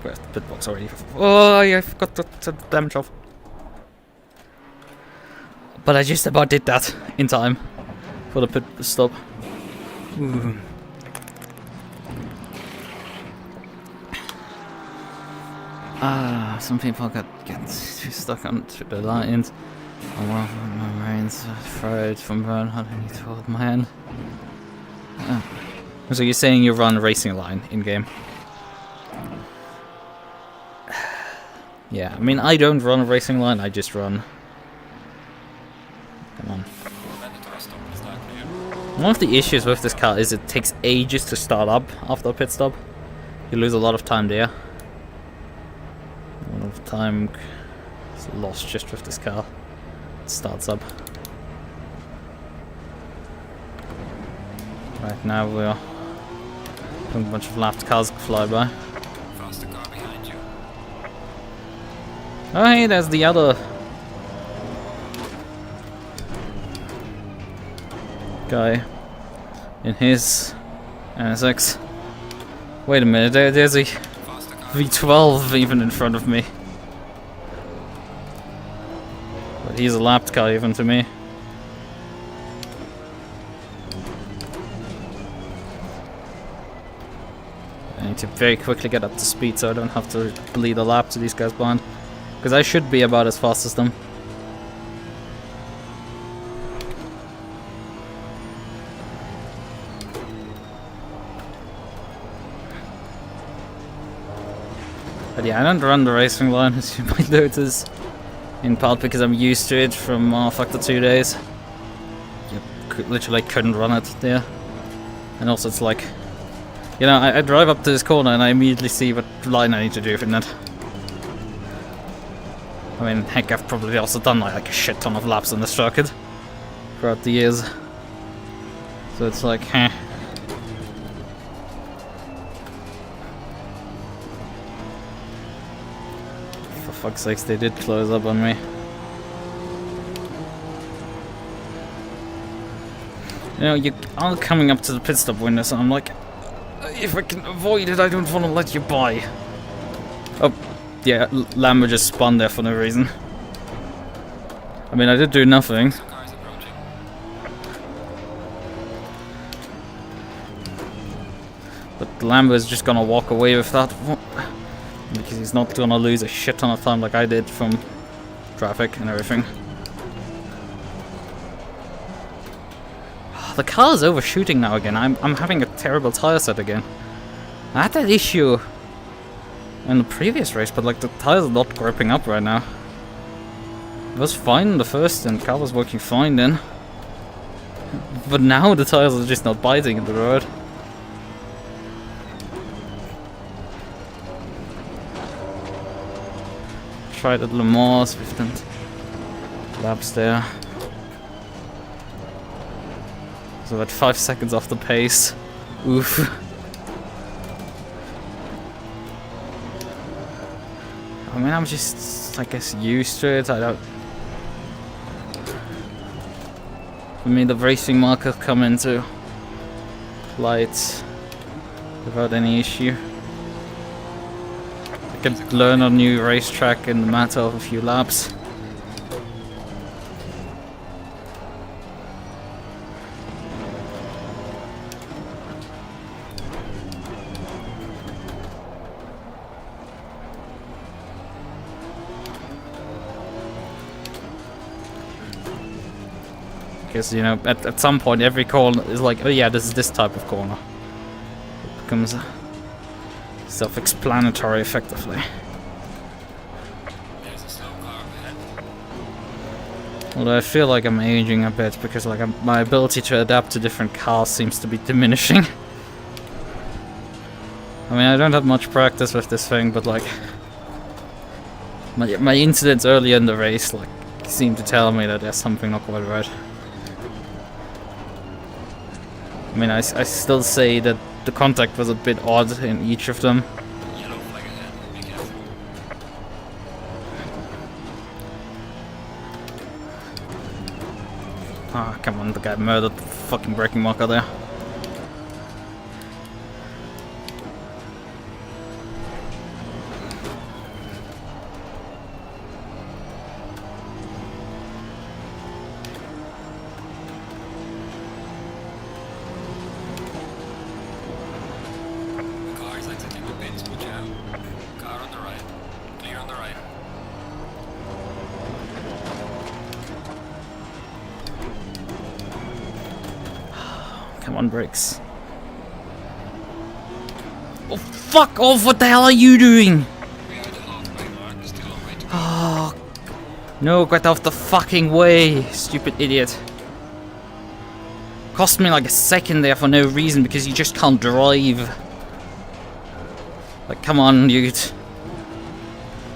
Where's the pit box already? Oh, yeah, I forgot to damage off. But I just about did that in time for the pit stop. Ooh. Some people get too stuck onto the lines. My brain's fried from burnout and he told my hand. So you're saying you run racing line in game? Yeah, I mean, I don't run a racing line, I just run. Come on. One of the issues with this car is it takes ages to start up after a pit stop. You lose a lot of time there. A lot of time is lost just with this car. It starts up. Right now we're having a bunch of lapped cars fly by. Oh hey, there's the other guy in his NSX. Wait a minute, there's a V12 even in front of me. But he's a lapped car even to me. I need to very quickly get up to speed so I don't have to bleed a lap to these guys behind. Because I should be about as fast as them. But yeah, I don't run the racing line, as you might notice. In part because I'm used to it from factor 2 days. You literally couldn't run it there. And also it's like... You know, I drive up to this corner and I immediately see what line I need to do from that. I mean, heck, I've probably also done like a shit ton of laps on this circuit throughout the years. So it's like, heh. For fuck's sakes, they did close up on me. You know, you are coming up to the pit stop window, so I'm like, if I can avoid it, I don't want to let you by. Oh. Yeah, Lambo just spun there for no reason. I mean, I did do nothing. But Lambo is just gonna walk away with that. Because he's not gonna lose a shit ton of time like I did from traffic and everything. The car is overshooting now again. I'm having a terrible tire set again. I had that issue in the previous race, but like the tires are not gripping up right now. It was fine in the first and the car was working fine then. But now the tires are just not biting in the road. Tried at Le Mans with them laps there. So at 5 seconds off the pace. Oof. I mean, I'm just, I guess, used to it. I don't... For me, the racing markers come into light without any issue. I can learn a new racetrack in the matter of a few laps. because, you know, at some point every corner is like, oh yeah, this is this type of corner. It becomes self-explanatory, effectively. There's a slow car ahead. Although I feel like I'm aging a bit, because like my ability to adapt to different cars seems to be diminishing. I mean, I don't have much practice with this thing, but like my incidents earlier in the race like seem to tell me that there's something not quite right. I mean, I still say that the contact was a bit odd in each of them. Yellow flag ahead. Be careful. Ah, come on, the guy murdered the fucking braking marker there. Car is exiting the pits. Watch out. Car on the right. Clear on the right. Come on, brakes. Oh, fuck off! What the hell are you doing? We are at the halfway mark. Still a way to go. Oh, no, get off the fucking way, stupid idiot. Cost me like a second there for no reason because you just can't drive. Like, come on, dude.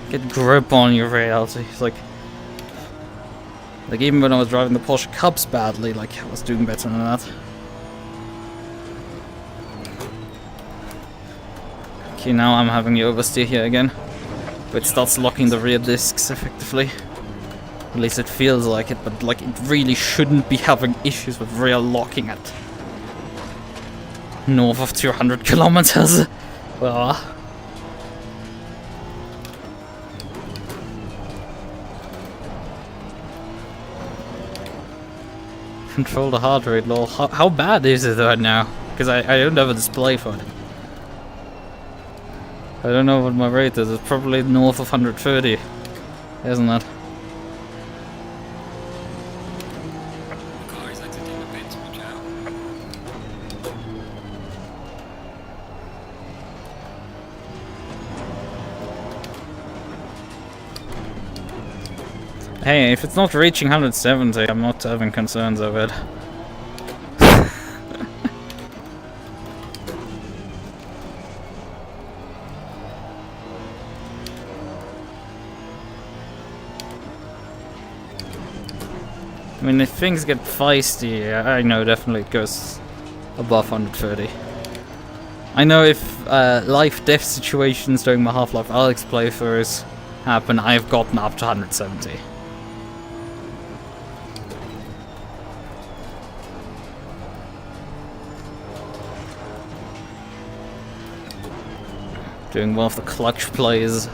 Get grip on your reality. It's like even when I was driving the Porsche Cubs badly, like, I was doing better than that. Okay, now I'm having the oversteer here again. But it starts locking the rear discs effectively. At least it feels like it, but like it really shouldn't be having issues with rear locking at north of 200 kilometers. Well, control the heart rate, lol. How bad is it right now? Because I don't have a display for it. I don't know what my rate is. It's probably north of 130, isn't it? Car is exiting the pits. Watch out. Hey, if it's not reaching 170, I'm not having concerns of it. I mean, if things get feisty, I know definitely it goes above 130. I know if life-death situations during my Half-Life Alyx playthroughs happen, I've gotten up to 170. Doing one of the clutch plays.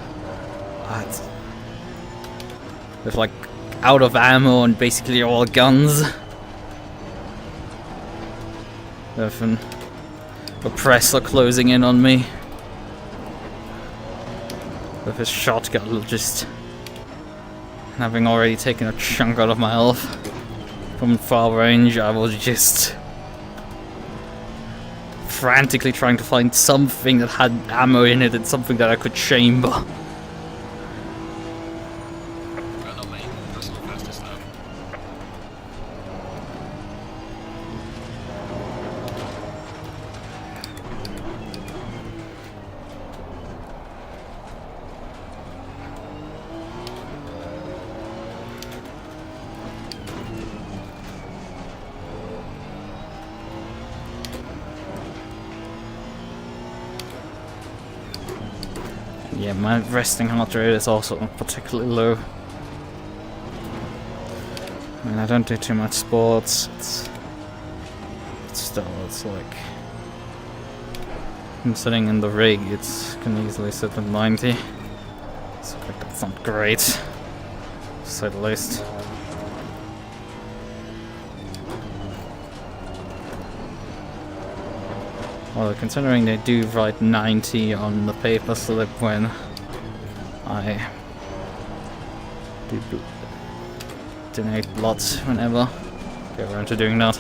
With like out of ammo and basically all guns. With an oppressor closing in on me. With his shotgun just having already taken a chunk out of my health. From far range, I was just frantically trying to find something that had ammo in it and something that I could chamber. Well, no, mate. That's not fastest now. Yeah, my resting heart rate is also particularly low. I mean, I don't do too much sports. It's like I'm sitting in the rig. It can easily sit at 90. So like that's not great, to say the least. Well, considering they do write 90 on the paper slip when I do donate blood whenever, get around to doing that.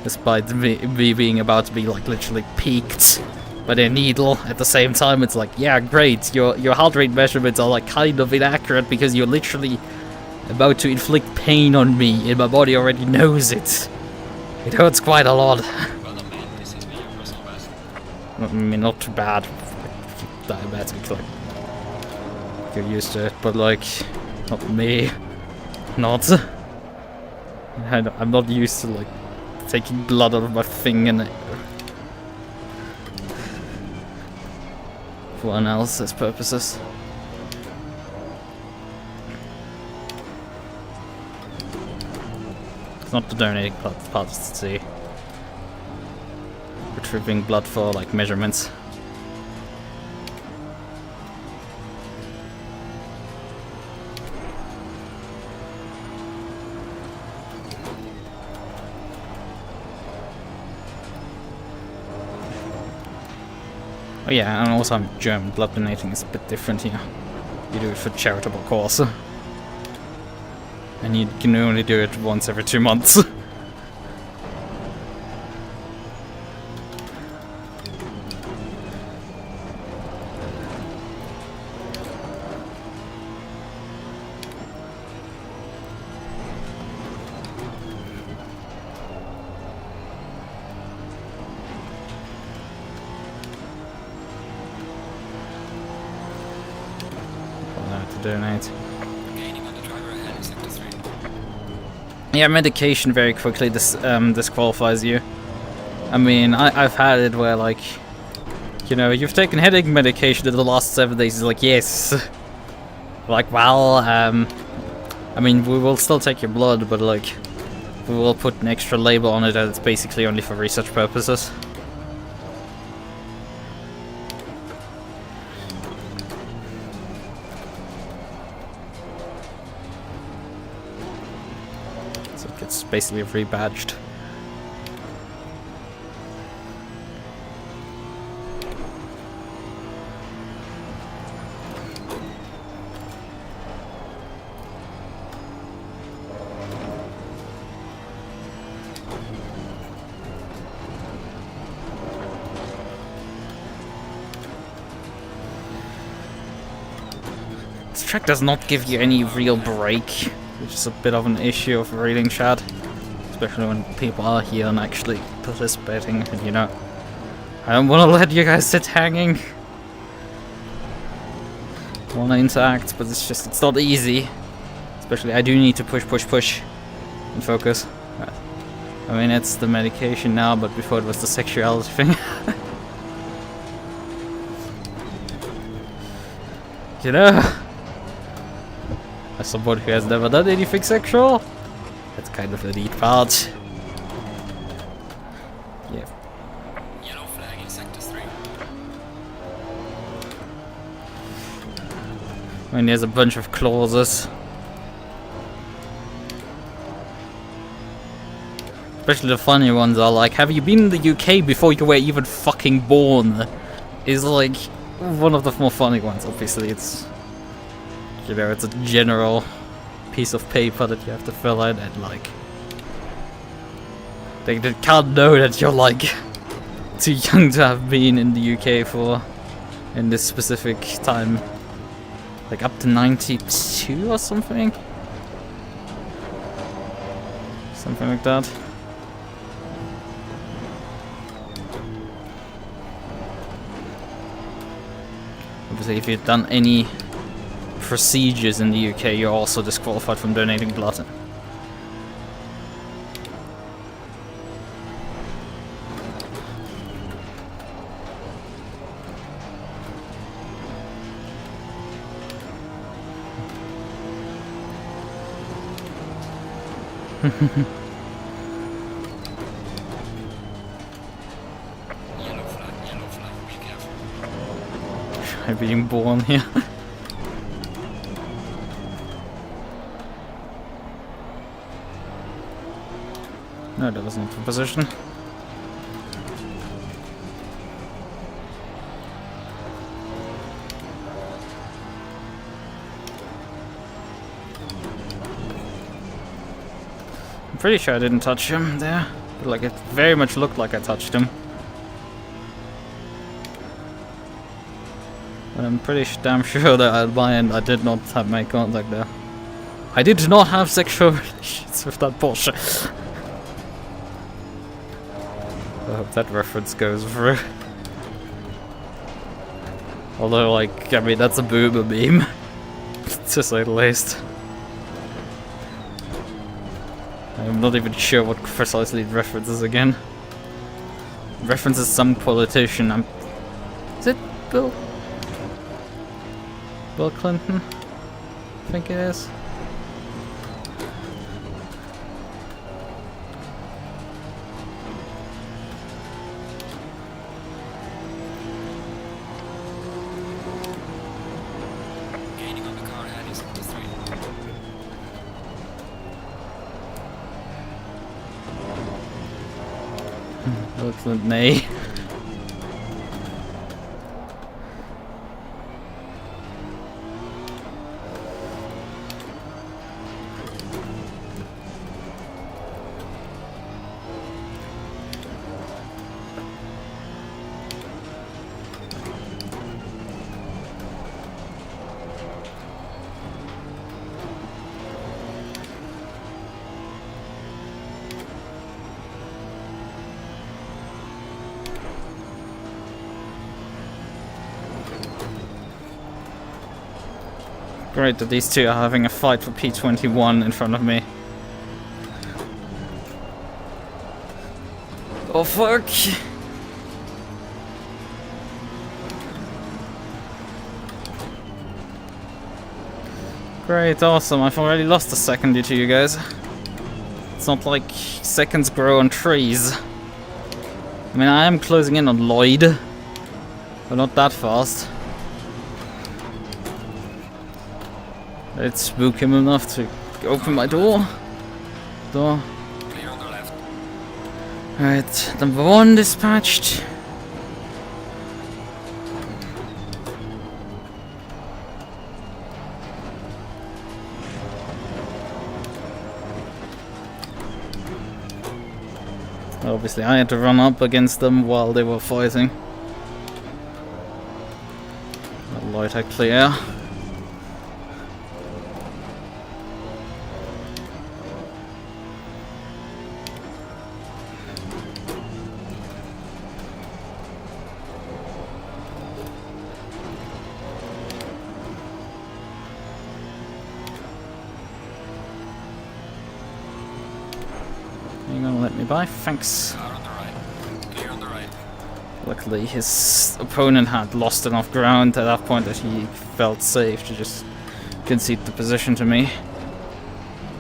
Despite me being about to be like literally peaked by their needle, at the same time it's like, yeah, great, your heart rate measurements are like kind of inaccurate because you're literally about to inflict pain on me and my body already knows it. It hurts quite a lot. Well, no, man, this is me, your personal best. I mean, not too bad. Diabetic, like, you're used to it, but like, not me. Not. I'm not used to like taking blood out of my finger for analysis purposes. It's not the donating part, it's the retrieving blood for like measurements. Oh yeah, and also I'm German. Blood donating is a bit different here. You do it for charitable cause. And you can only do it once every 2 months. Donate. Gaining on the driver ahead in sector 3. Yeah, medication very quickly disqualifies you. I mean, I've had it where like, you know, you've taken headache medication in the last 7 days. It's like, yes. Like, well, I mean, we will still take your blood, but like, we will put an extra label on it that it's basically only for research purposes. It's basically rebadged. This track does not give you any real break, which is a bit of an issue of reading chat, especially when people are here and actually participating, and you know, I don't want to let you guys sit hanging. I want to interact, but it's not easy. Especially, I do need to push, and focus. Right. I mean, it's the medication now, but before it was the sexuality thing. You know? As someone who has never done anything sexual, that's kind of the neat part. Yeah. Yellow flag in sector 3. I mean, there's a bunch of clauses. Especially the funny ones are like, have you been in the UK before you were even fucking born? Is like one of the more funny ones. Obviously, it's, you know, it's a general piece of paper that you have to fill in, and like, they can't know that you're like too young to have been in the UK for in this specific time, like up to 92 or something like that. Obviously, if you've done any procedures in the UK, you're also disqualified from donating blood. Yellow flag, be careful. Try being born here. No, that was not the position. pretty sure I didn't touch him there. Like, it very much looked like I touched him. But I'm pretty damn sure that at my end I did not have my contact there. I did not have sexual relations with that bullshit. I hope that reference goes through. Although, like, I mean, that's a boomer meme, to say the least. I'm not even sure what precisely it references again. It references some politician. Is it Bill Clinton? I think it is. Gaining on the car ahead is sector 3. Bill Clinton, nay. Great that these two are having a fight for P21 in front of me. Oh fuck! Great, awesome. I've already lost a second due to you guys. It's not like seconds grow on trees. I mean, I am closing in on Lloyd, but not that fast. Let's spook him enough to open my door. Clear on the left. Alright, number 1 dispatched. Obviously, I had to run up against them while they were fighting. Light I clear. You're gonna let me by? Thanks. Car on the right. Clear on the right. Luckily, his opponent had lost enough ground at that point that he felt safe to just concede the position to me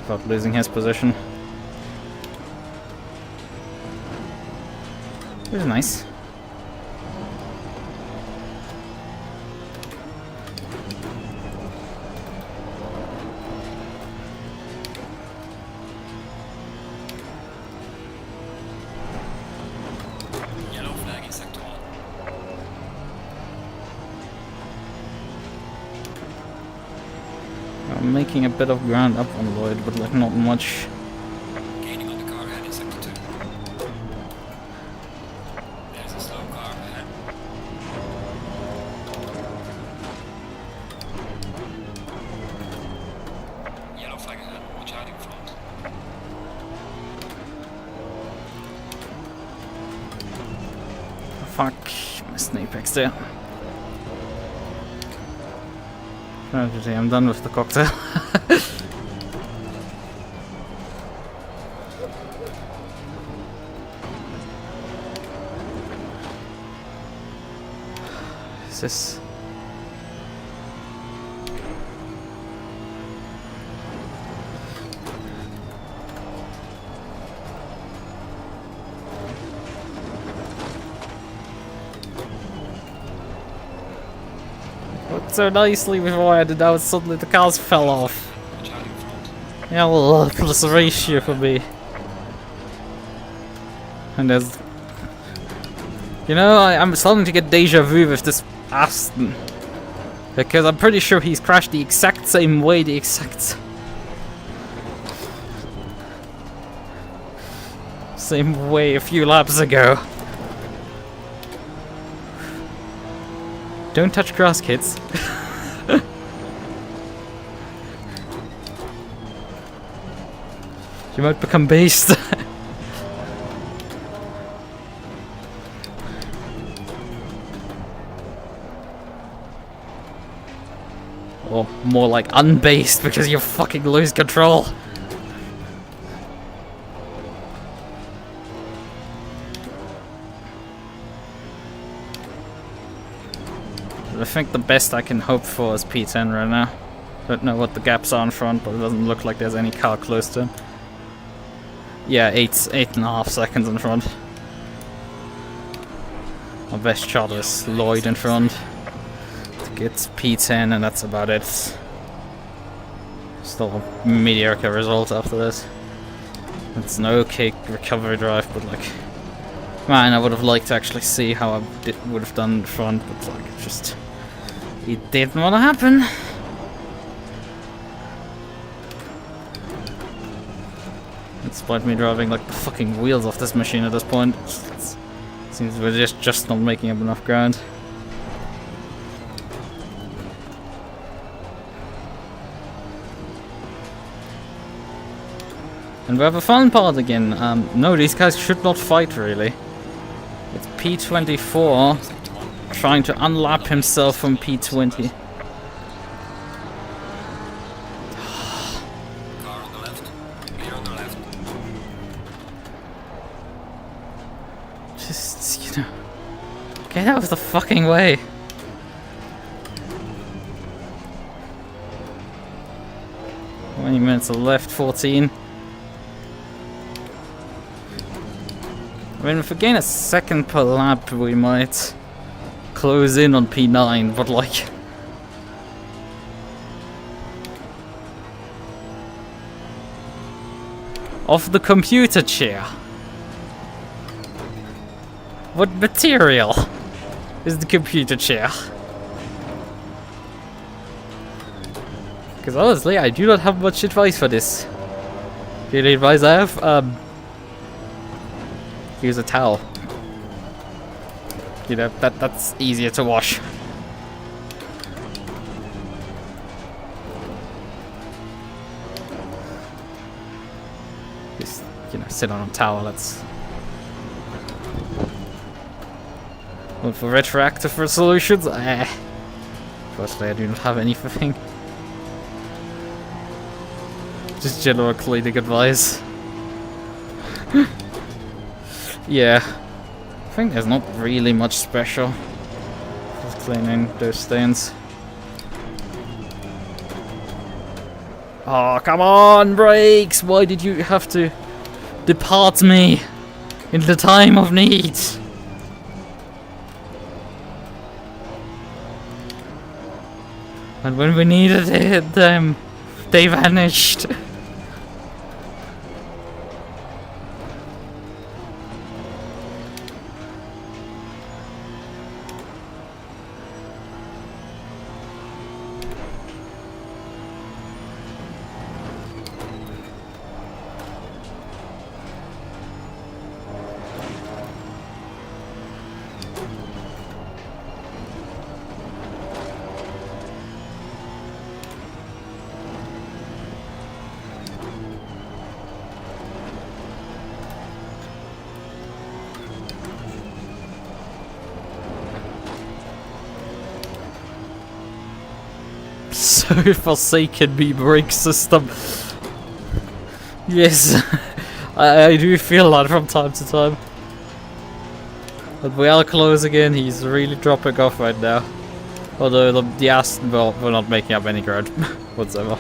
without losing his position. It was nice. Yellow flag in sector 1. I'm making a bit of ground up on Lloyd, but like not much. Gaining on the car ahead in sector 2. There's a slow car ahead. Yellow flag ahead. Watch out in front. Fuck, missed an apex there. Tragedy, I'm done with the cocktail. Is this... worked so nicely before I did that, suddenly the cars fell off. Watch out in front. Yeah, well, plus a ratio for me. And there's... You know, I'm starting to get deja vu with this Aston. Because I'm pretty sure he's crashed the exact same way, same way a few laps ago. Don't touch grass, kids. You might become based. Or more like unbased because you fucking lose control. I think the best I can hope for is P10 right now. Don't know what the gaps are in front, but it doesn't look like there's any car close to him. Yeah, 8.5 seconds in front. My best shot is Lloyd in front. To get P10, and that's about it. Still a mediocre result after this. It's an okay recovery drive, but like, man, I would have liked to actually see how I would have done in front, but like, it didn't want to happen. Despite me driving like the fucking wheels off this machine at this point, it seems we're just not making up enough ground. And we have a fun part again. No, these guys should not fight really. It's P24 trying to unlap himself from P20. Car on the left. Clear on the left. Just, you know, get out of the fucking way. How many minutes are left? 14. I mean, if we gain a second per lap, we might close in on P9, but like... Off the computer chair. What material is the computer chair? Because honestly, I do not have much advice for this. The only advice I have, use a towel. You know, that's easier to wash. Just, you know, sit on a towel, that's... Well, for retroactive resolutions, firstly, I do not have anything. Just general cleaning advice. Yeah, I think there's not really much special for cleaning those stains. Oh, come on, brakes! Why did you have to depart me in the time of need? And when we needed them, they vanished. So forsaken me, brake system. Yes, I do feel that from time to time. But we are close again, he's really dropping off right now. Although the Aston, well, we're not making up any ground whatsoever.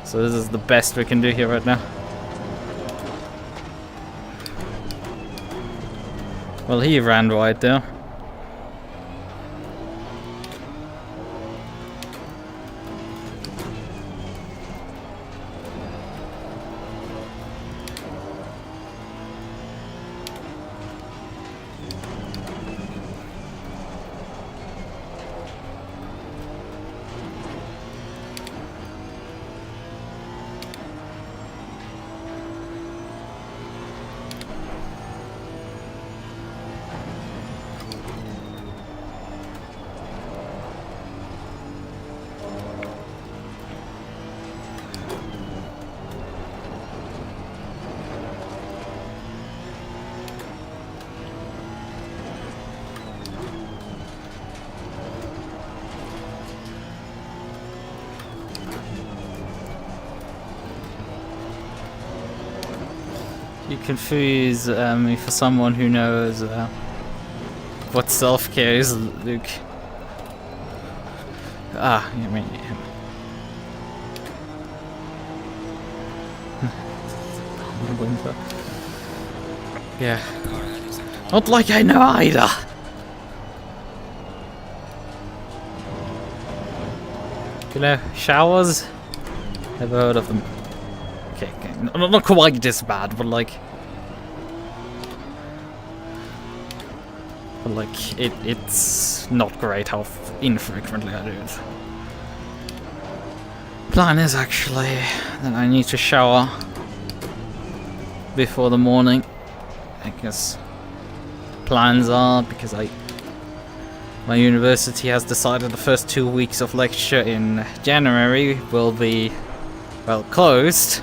So this is the best we can do here right now. Well, he ran wide there. You confuse me for someone who knows what self-care is, Luke. Ah, I mean... winter. Yeah. Not like I know either! You know, showers? Never heard of them. Okay, not quite this bad, but like... it's not great how infrequently I do it. Plan is actually that I need to shower before the morning. I guess plans are because my university has decided the first 2 weeks of lecture in January will be, well, closed.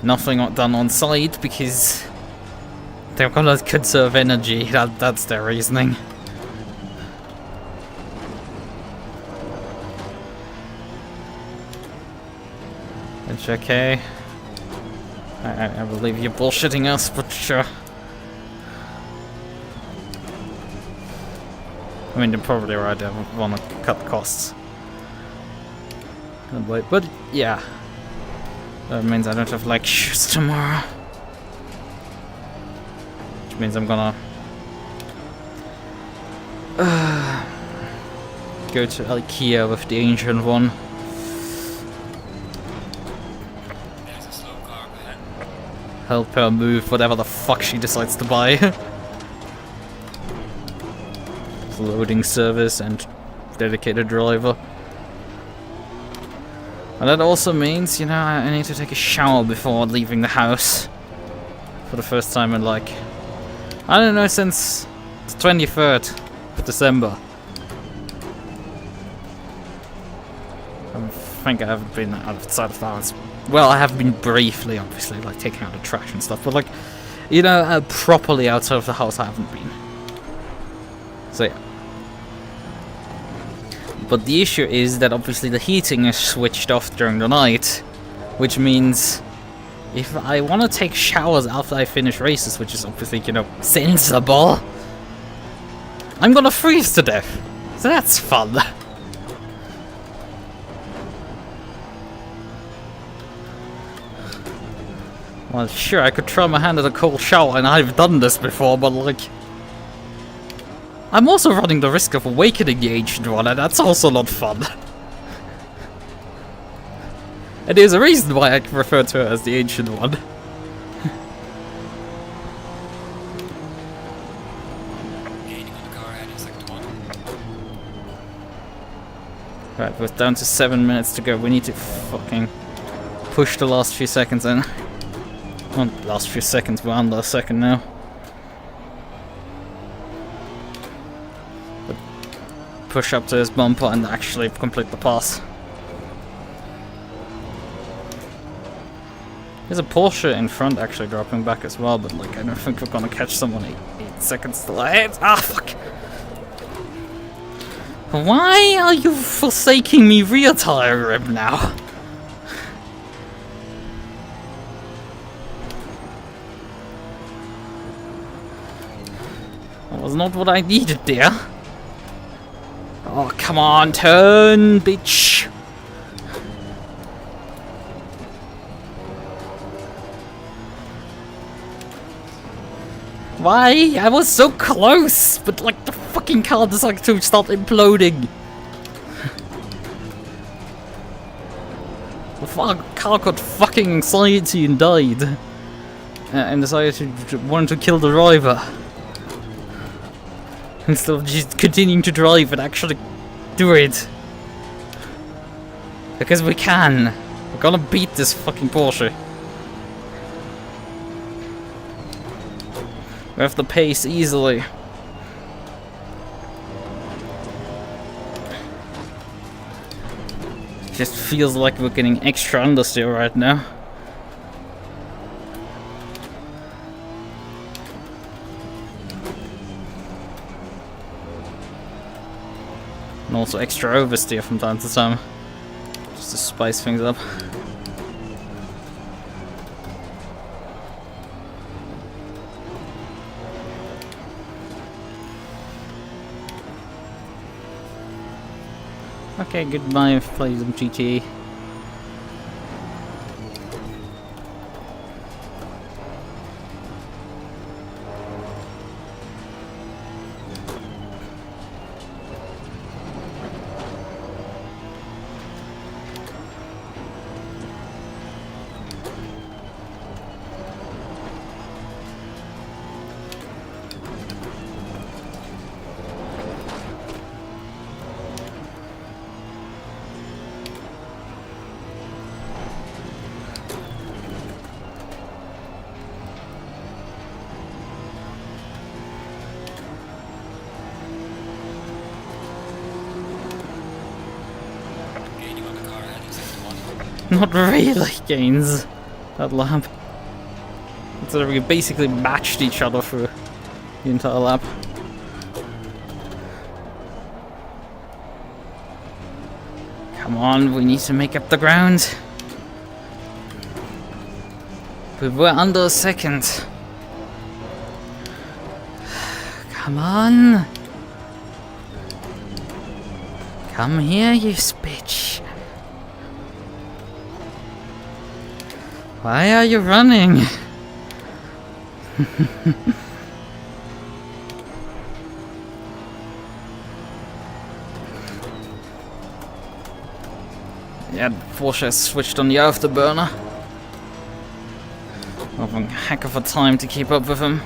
Nothing done on site because they're gonna conserve energy. That's their reasoning. It's okay. I believe you're bullshitting us, but sure. I mean, they're probably right. They want to cut costs. But yeah, that means I don't have lectures tomorrow. Which means I'm gonna go to IKEA with the ancient one. Help her move whatever the fuck she decides to buy. Loading service and dedicated driver. And that also means, you know, I need to take a shower before leaving the house. For the first time in like, I don't know, since the 23rd of December. I think I haven't been outside of the house. Well, I have been briefly, obviously, like taking out the trash and stuff, but like, you know, properly outside of the house I haven't been. So yeah. But the issue is that obviously the heating is switched off during the night, which means if I want to take showers after I finish races, which is obviously, you know, sensible, I'm gonna freeze to death. So that's fun. Well, sure, I could try my hand at a cold shower, and I've done this before, but like... I'm also running the risk of awakening the Ancient One, and that's also not fun. And there's a reason why I refer to her as the Ancient One. Right, we're down to 7 minutes to go. We need to fucking push the last few seconds in. Not the last few seconds, we're under a second now. Push up to his bumper and actually complete the pass. There's a Porsche in front actually dropping back as well, but like I don't think we're gonna catch someone 8 seconds still ahead. Ah, fuck! Why are you forsaking me rear tire rim now? That was not what I needed there. Oh, come on, turn, bitch! Why? I was so close! But like the fucking car decided to start imploding. The car got fucking anxiety and died. And decided to want to kill the driver. Instead of just continuing to drive and actually do it. Because we can. We're gonna beat this fucking Porsche. We have the pace easily. It just feels like we're getting extra understeer right now. And also extra oversteer from time to time. Just to spice things up. Okay, goodbye. Play some GTA. Not really gains that lap. So we basically matched each other through the entire lap. Come on, we need to make up the ground. We were under a second. Come on. Come here, you bitch. Why are you running? Yeah, Porsche has switched on the afterburner. Having a heck of a time to keep up with him.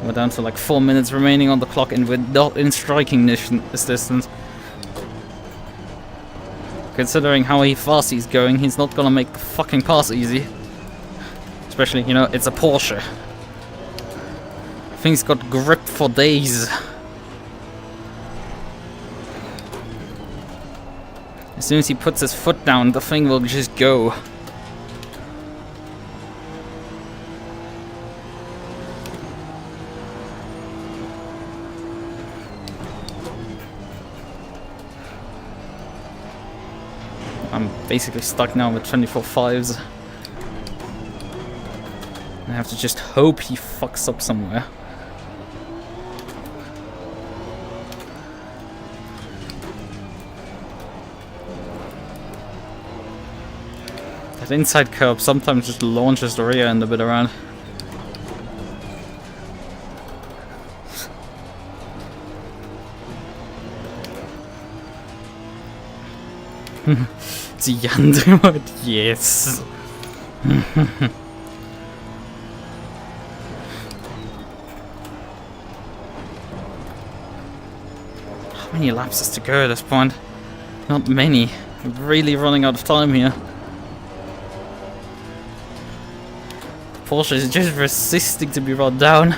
We're down to like 4 minutes remaining on the clock and we're not in striking distance. Considering how fast he's going, he's not gonna make the fucking pass easy. Especially, you know, it's a Porsche. Thing's got grip for days. As soon as he puts his foot down, the thing will just go. I'm basically stuck now with 24.5s. I have to just hope he fucks up somewhere. That inside curb sometimes just launches the rear end a bit around. The underwood, yes. How many laps is to go at this point? Not many. I'm really running out of time here. Porsche is just resisting to be run down.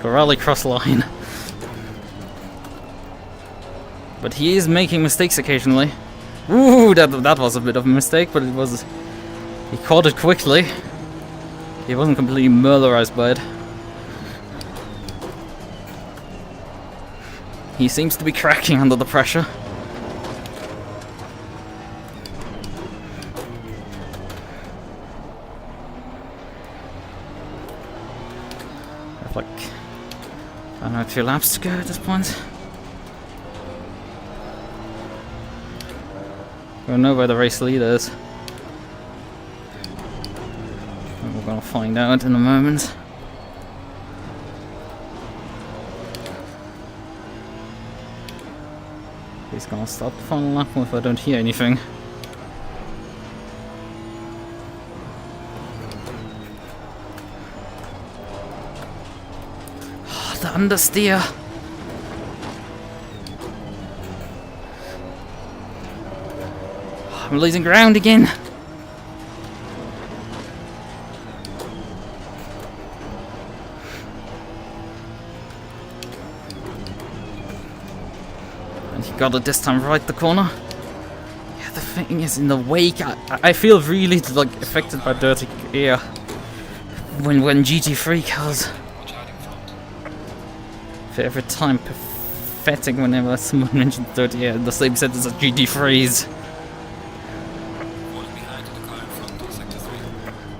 The rallycross line. But he is making mistakes occasionally. Ooh, that was a bit of a mistake, but it was... He caught it quickly. He wasn't completely murderized by it. He seems to be cracking under the pressure. I have like... I don't know, 2 laps to go at this point. I don't know where the race leader is. We're gonna find out in a moment. He's gonna start the final lap if I don't hear anything. Oh, the understeer. I'm losing ground again. And he got it this time right the corner. Yeah, the thing is in the wake. I feel really like affected by dirty air when GT3 cars. For every time pathetic whenever someone mentions dirty air in the same sentence as GT3s.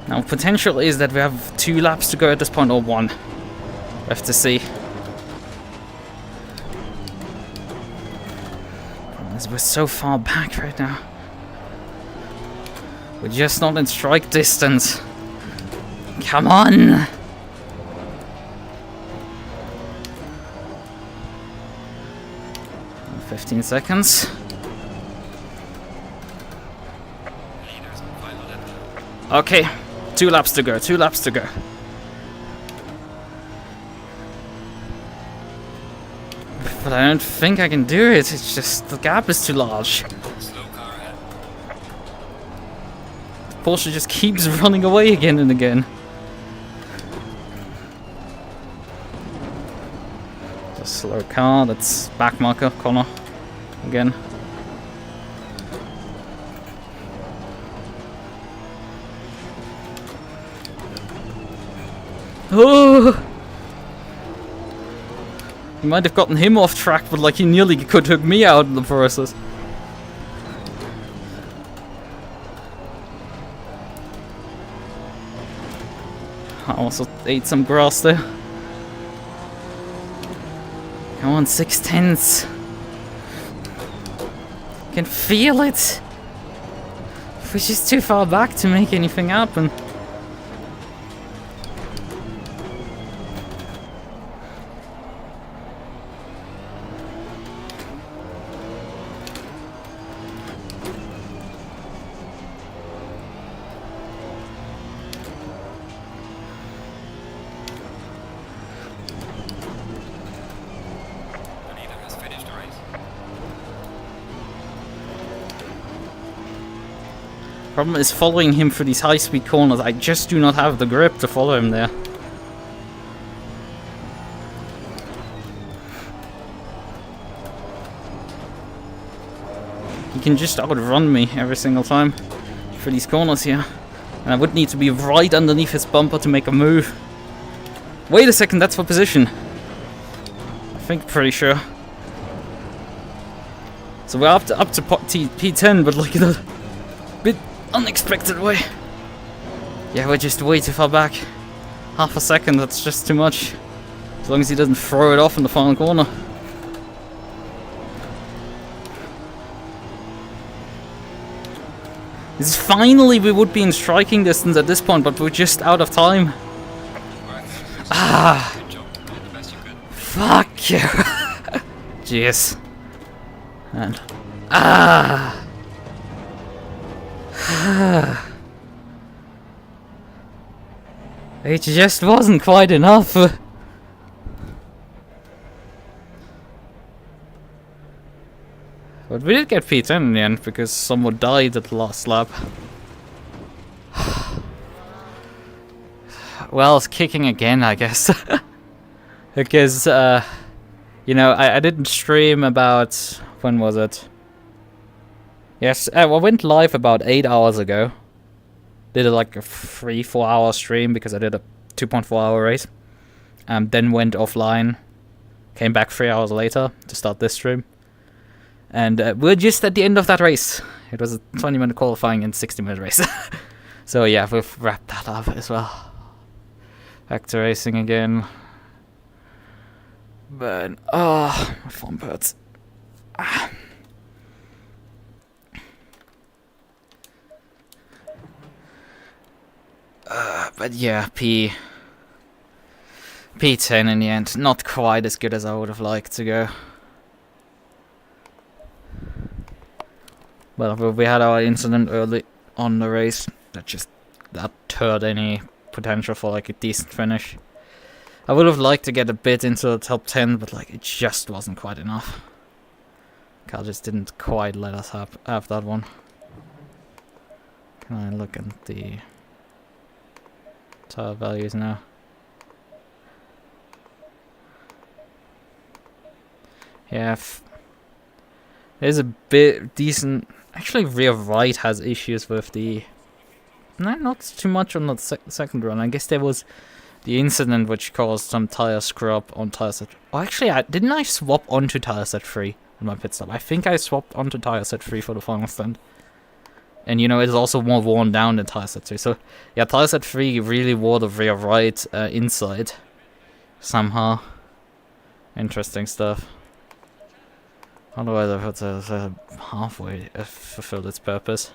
Now, potential is that we have 2 laps to go at this point, or 1. We have to see. Problem is, we're so far back right now. We're just not in strike distance. Come on! And 15 seconds. Okay, 2 laps to go, 2 laps to go. But I don't think I can do it, it's just the gap is too large. Porsche just keeps running away again and again. A slow car, that's back marker, corner again. Oh! He might have gotten him off track, but like he nearly could hook me out in the process. I also ate some grass there. Come on, 6/10. I can feel it. We're just too far back to make anything happen. Problem is following him through these high-speed corners. I just do not have the grip to follow him there. He can just outrun me every single time through these corners here. And I would need to be right underneath his bumper to make a move. Wait a second, that's for position. I think, pretty sure. So we're up to P10, but like in a bit unexpected way. Yeah, we're just way too far back. Half a second, that's just too much. As long as he doesn't throw it off in the final corner. This is finally, we would be in striking distance at this point, but we're just out of time. Ah! Fuck you! Jeez. And... ah! It just wasn't quite enough. But we did get P10 in the end because someone died at the last lap. Well, it's kicking again, I guess. Because, you know, I didn't stream about... when was it? Yes, I went live about 8 hours ago. Did like a 3-4 hour stream because I did a 2.4 hour race. Then went offline. Came back 3 hours later to start this stream. And we're just at the end of that race. It was a 20-minute qualifying and 60-minute race. So yeah, we've wrapped that up as well. Back to racing again. But, oh, my thumb hurts. Ah. But yeah, P10 in the end. Not quite as good as I would have liked to go. Well, we had our incident early on the race that turned any potential for like a decent finish. I would have liked to get a bit into the top 10, but like it just wasn't quite enough. Car just didn't quite let us have that one. Can I look at the tire values now? Yeah, there's a bit decent. Actually, rear right has issues with the... No, not too much on the second run. I guess there was the incident which caused some tire scrub on tire set... Oh, actually, didn't I swap onto tire set 3 in my pit stop? I think I swapped onto tire set 3 for the final stand. And you know, it's also more worn down than tire set 2. So yeah, tire set 3 really wore the rear right inside somehow. Interesting stuff. Otherwise, I thought it was halfway fulfilled its purpose.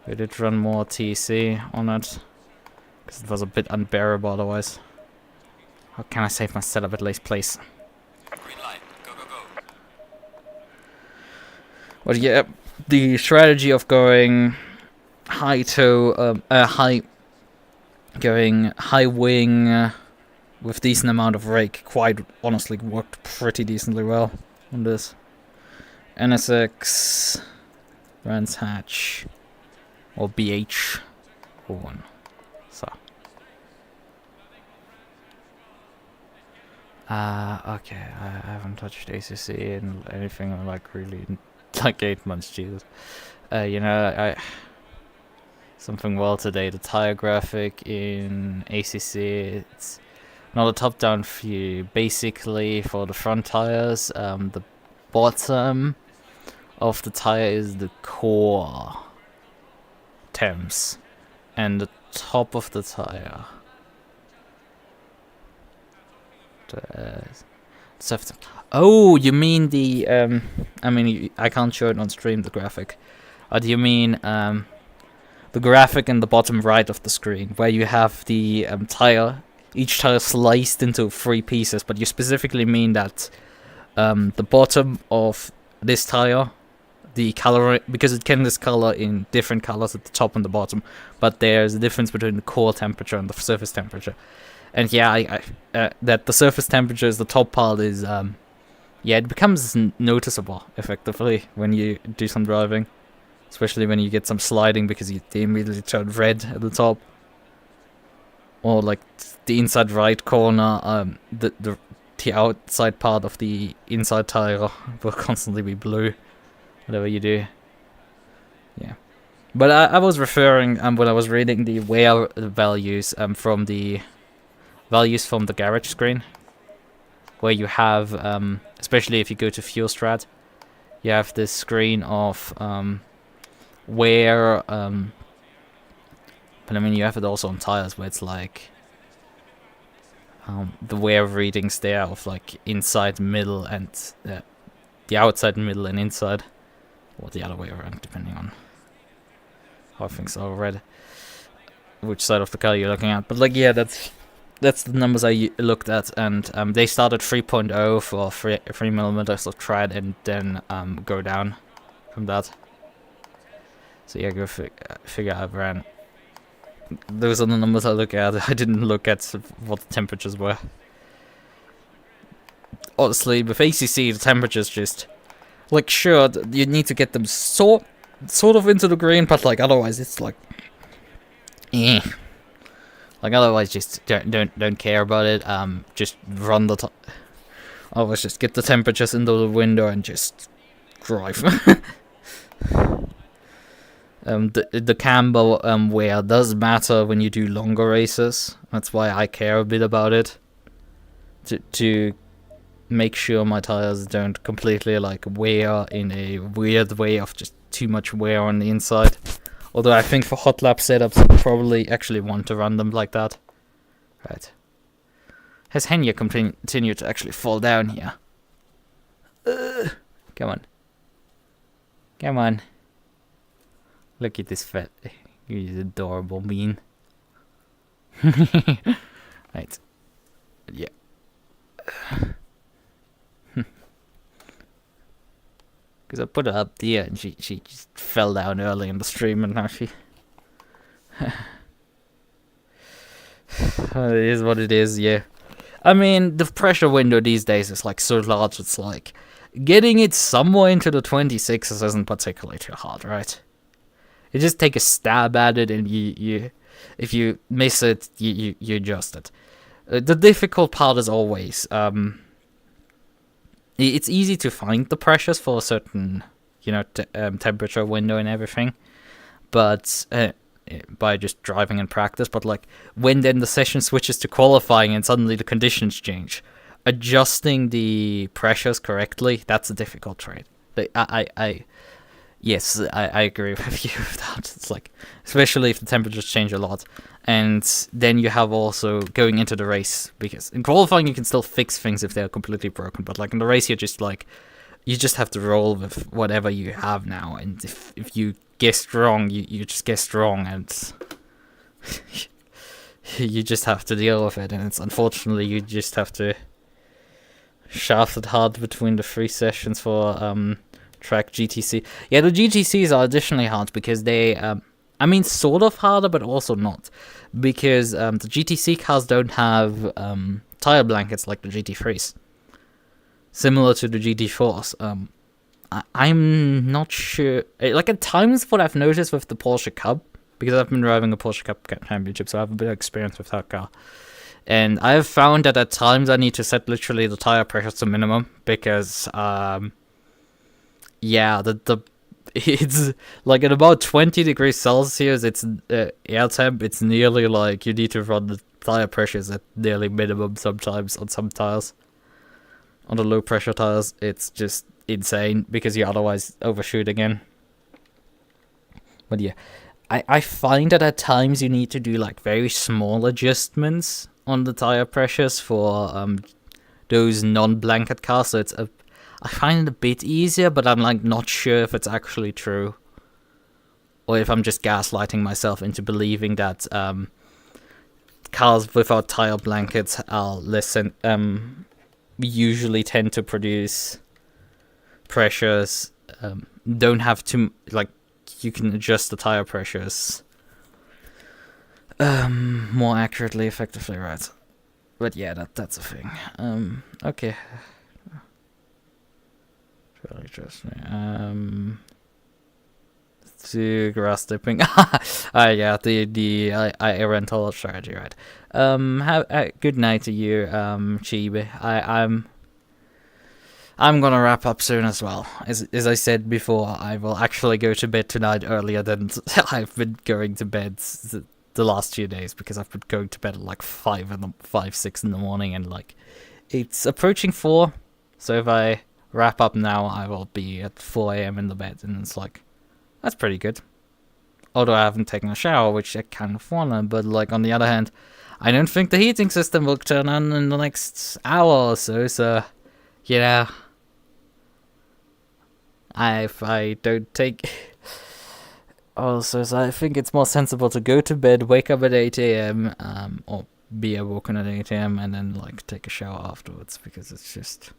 We did run more TC on it, because it was a bit unbearable otherwise. How can I save my setup at least, please? Green light. Go, go, go. But yeah, the strategy of going going high wing with decent amount of rake quite honestly worked pretty decently well on this. NSX, Brands Hatch, or BH, or one. So. Okay, I haven't touched ACC in anything like really in like 8 months, Jesus. You know, something well today, the tire graphic in ACC, it's not a top-down view. Basically, for the front tires, the bottom of the tire is the core temps, and the top of the tire, oh, you mean the I mean, I can't show it on stream, the graphic. Do you mean the graphic in the bottom right of the screen, where you have the tire, each tire sliced into 3 pieces, but you specifically mean that the bottom of this tire, the color, because it can discolor in different colors at the top and the bottom, but there's a difference between the core temperature and the surface temperature. And yeah, that the surface temperature is the top part is, yeah, it becomes noticeable, effectively, when you do some driving. Especially when you get some sliding, because they immediately turn red at the top. Or like the inside right corner, the outside part of the inside tire will constantly be blue, whatever you do. Yeah. But I was referring, when I was reading the wear values from the garage screen, where you have, especially if you go to fuel strat, you have this screen of where, but I mean, you have it also on tires, where it's like the wear readings there of like inside, middle, and the outside, middle, and inside, or the other way around, depending on how things are read, which side of the car you're looking at. But like, yeah, that's the numbers I looked at, and they started 3.0 for 3 millimeters of tread, and then go down from that. So yeah, go figure out, ran. Those are the numbers I look at. I didn't look at what the temperatures were. Honestly, with ACC, the temperatures just, like, sure, you need to get them sort of into the green, but like otherwise it's like, eh. Like otherwise, just don't care about it. Just run the otherwise, just get the temperatures into the window and just drive. The camber wear does matter when you do longer races. That's why I care a bit about it. To make sure my tires don't completely like wear in a weird way of just too much wear on the inside. Although I think for hot lap setups, I probably actually want to run them like that. Right. Has Henya continued to actually fall down here? Come on. Come on. Look at this fat. He's adorable bean. Right. Yeah. Because I put her up there and she just fell down early in the stream, and now she... It is what it is, yeah. I mean, the pressure window these days is like so large, it's like... Getting it somewhere into the 26s isn't particularly too hard, right? You just take a stab at it, and you if you miss it, you adjust it. The difficult part is always, it's easy to find the pressures for a certain, you know, temperature window and everything, but by just driving in practice. But like when then the session switches to qualifying and suddenly the conditions change, adjusting the pressures correctly, that's a difficult trade. Yes, I agree with you with that. It's like, especially if the temperatures change a lot. And then you have also going into the race, because in qualifying you can still fix things if they're completely broken, but like in the race you're just like, you just have to roll with whatever you have now, and if you guessed wrong, you just guessed wrong, and you just have to deal with it, and it's unfortunately you just have to shaft it hard between the 3 sessions for track GTC. Yeah, the GTCs are additionally hard because they, I mean, sort of harder, but also not, because the GTC cars don't have tire blankets like the GT3s. Similar to the GT4s. I'm not sure. Like, at times, what I've noticed with the Porsche Cup, because I've been driving a Porsche Cup Championship, so I have a bit of experience with that car. And I have found that at times I need to set literally the tire pressure to minimum, because, yeah, it's like at about 20 degrees Celsius, it's air temp, it's nearly like you need to run the tire pressures at nearly minimum sometimes on some tires. On the low pressure tires, it's just insane because you otherwise overshoot again. But yeah, I find that at times you need to do like very small adjustments on the tire pressures for those non-blanket cars. So I find it a bit easier, but I'm like not sure if it's actually true, or if I'm just gaslighting myself into believing that cars without tire blankets are less usually tend to produce pressures, don't have to, like, you can adjust the tire pressures more accurately, effectively, right? But yeah, that's a thing. Okay. Really just to grass dipping. Yeah, the I rental strategy, right? Have good night to you, Chibi. I'm gonna wrap up soon as well. As I said before, I will actually go to bed tonight earlier than I've been going to bed the last few days, because I've been going to bed at like 6 in the morning, and like it's approaching 4. So if I wrap up now, I will be at 4 AM in the bed, and it's like, that's pretty good. Although I haven't taken a shower, which I kind of wanna, but like on the other hand, I don't think the heating system will turn on in the next hour or so, so you know, if I don't take also, so I think it's more sensible to go to bed, wake up at 8 AM, or be awoken at 8 AM, and then like take a shower afterwards, because it's just,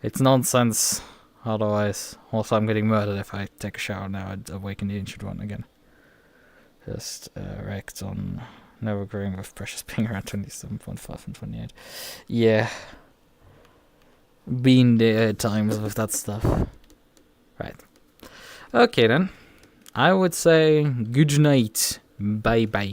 it's nonsense otherwise. Also, I'm getting murdered if I take a shower now. I'd awaken the ancient one again. Just wrecked on never agreeing with precious being around 27.5 and 28. Yeah. Been there at times with that stuff. Right. Okay then. I would say good night. Bye bye.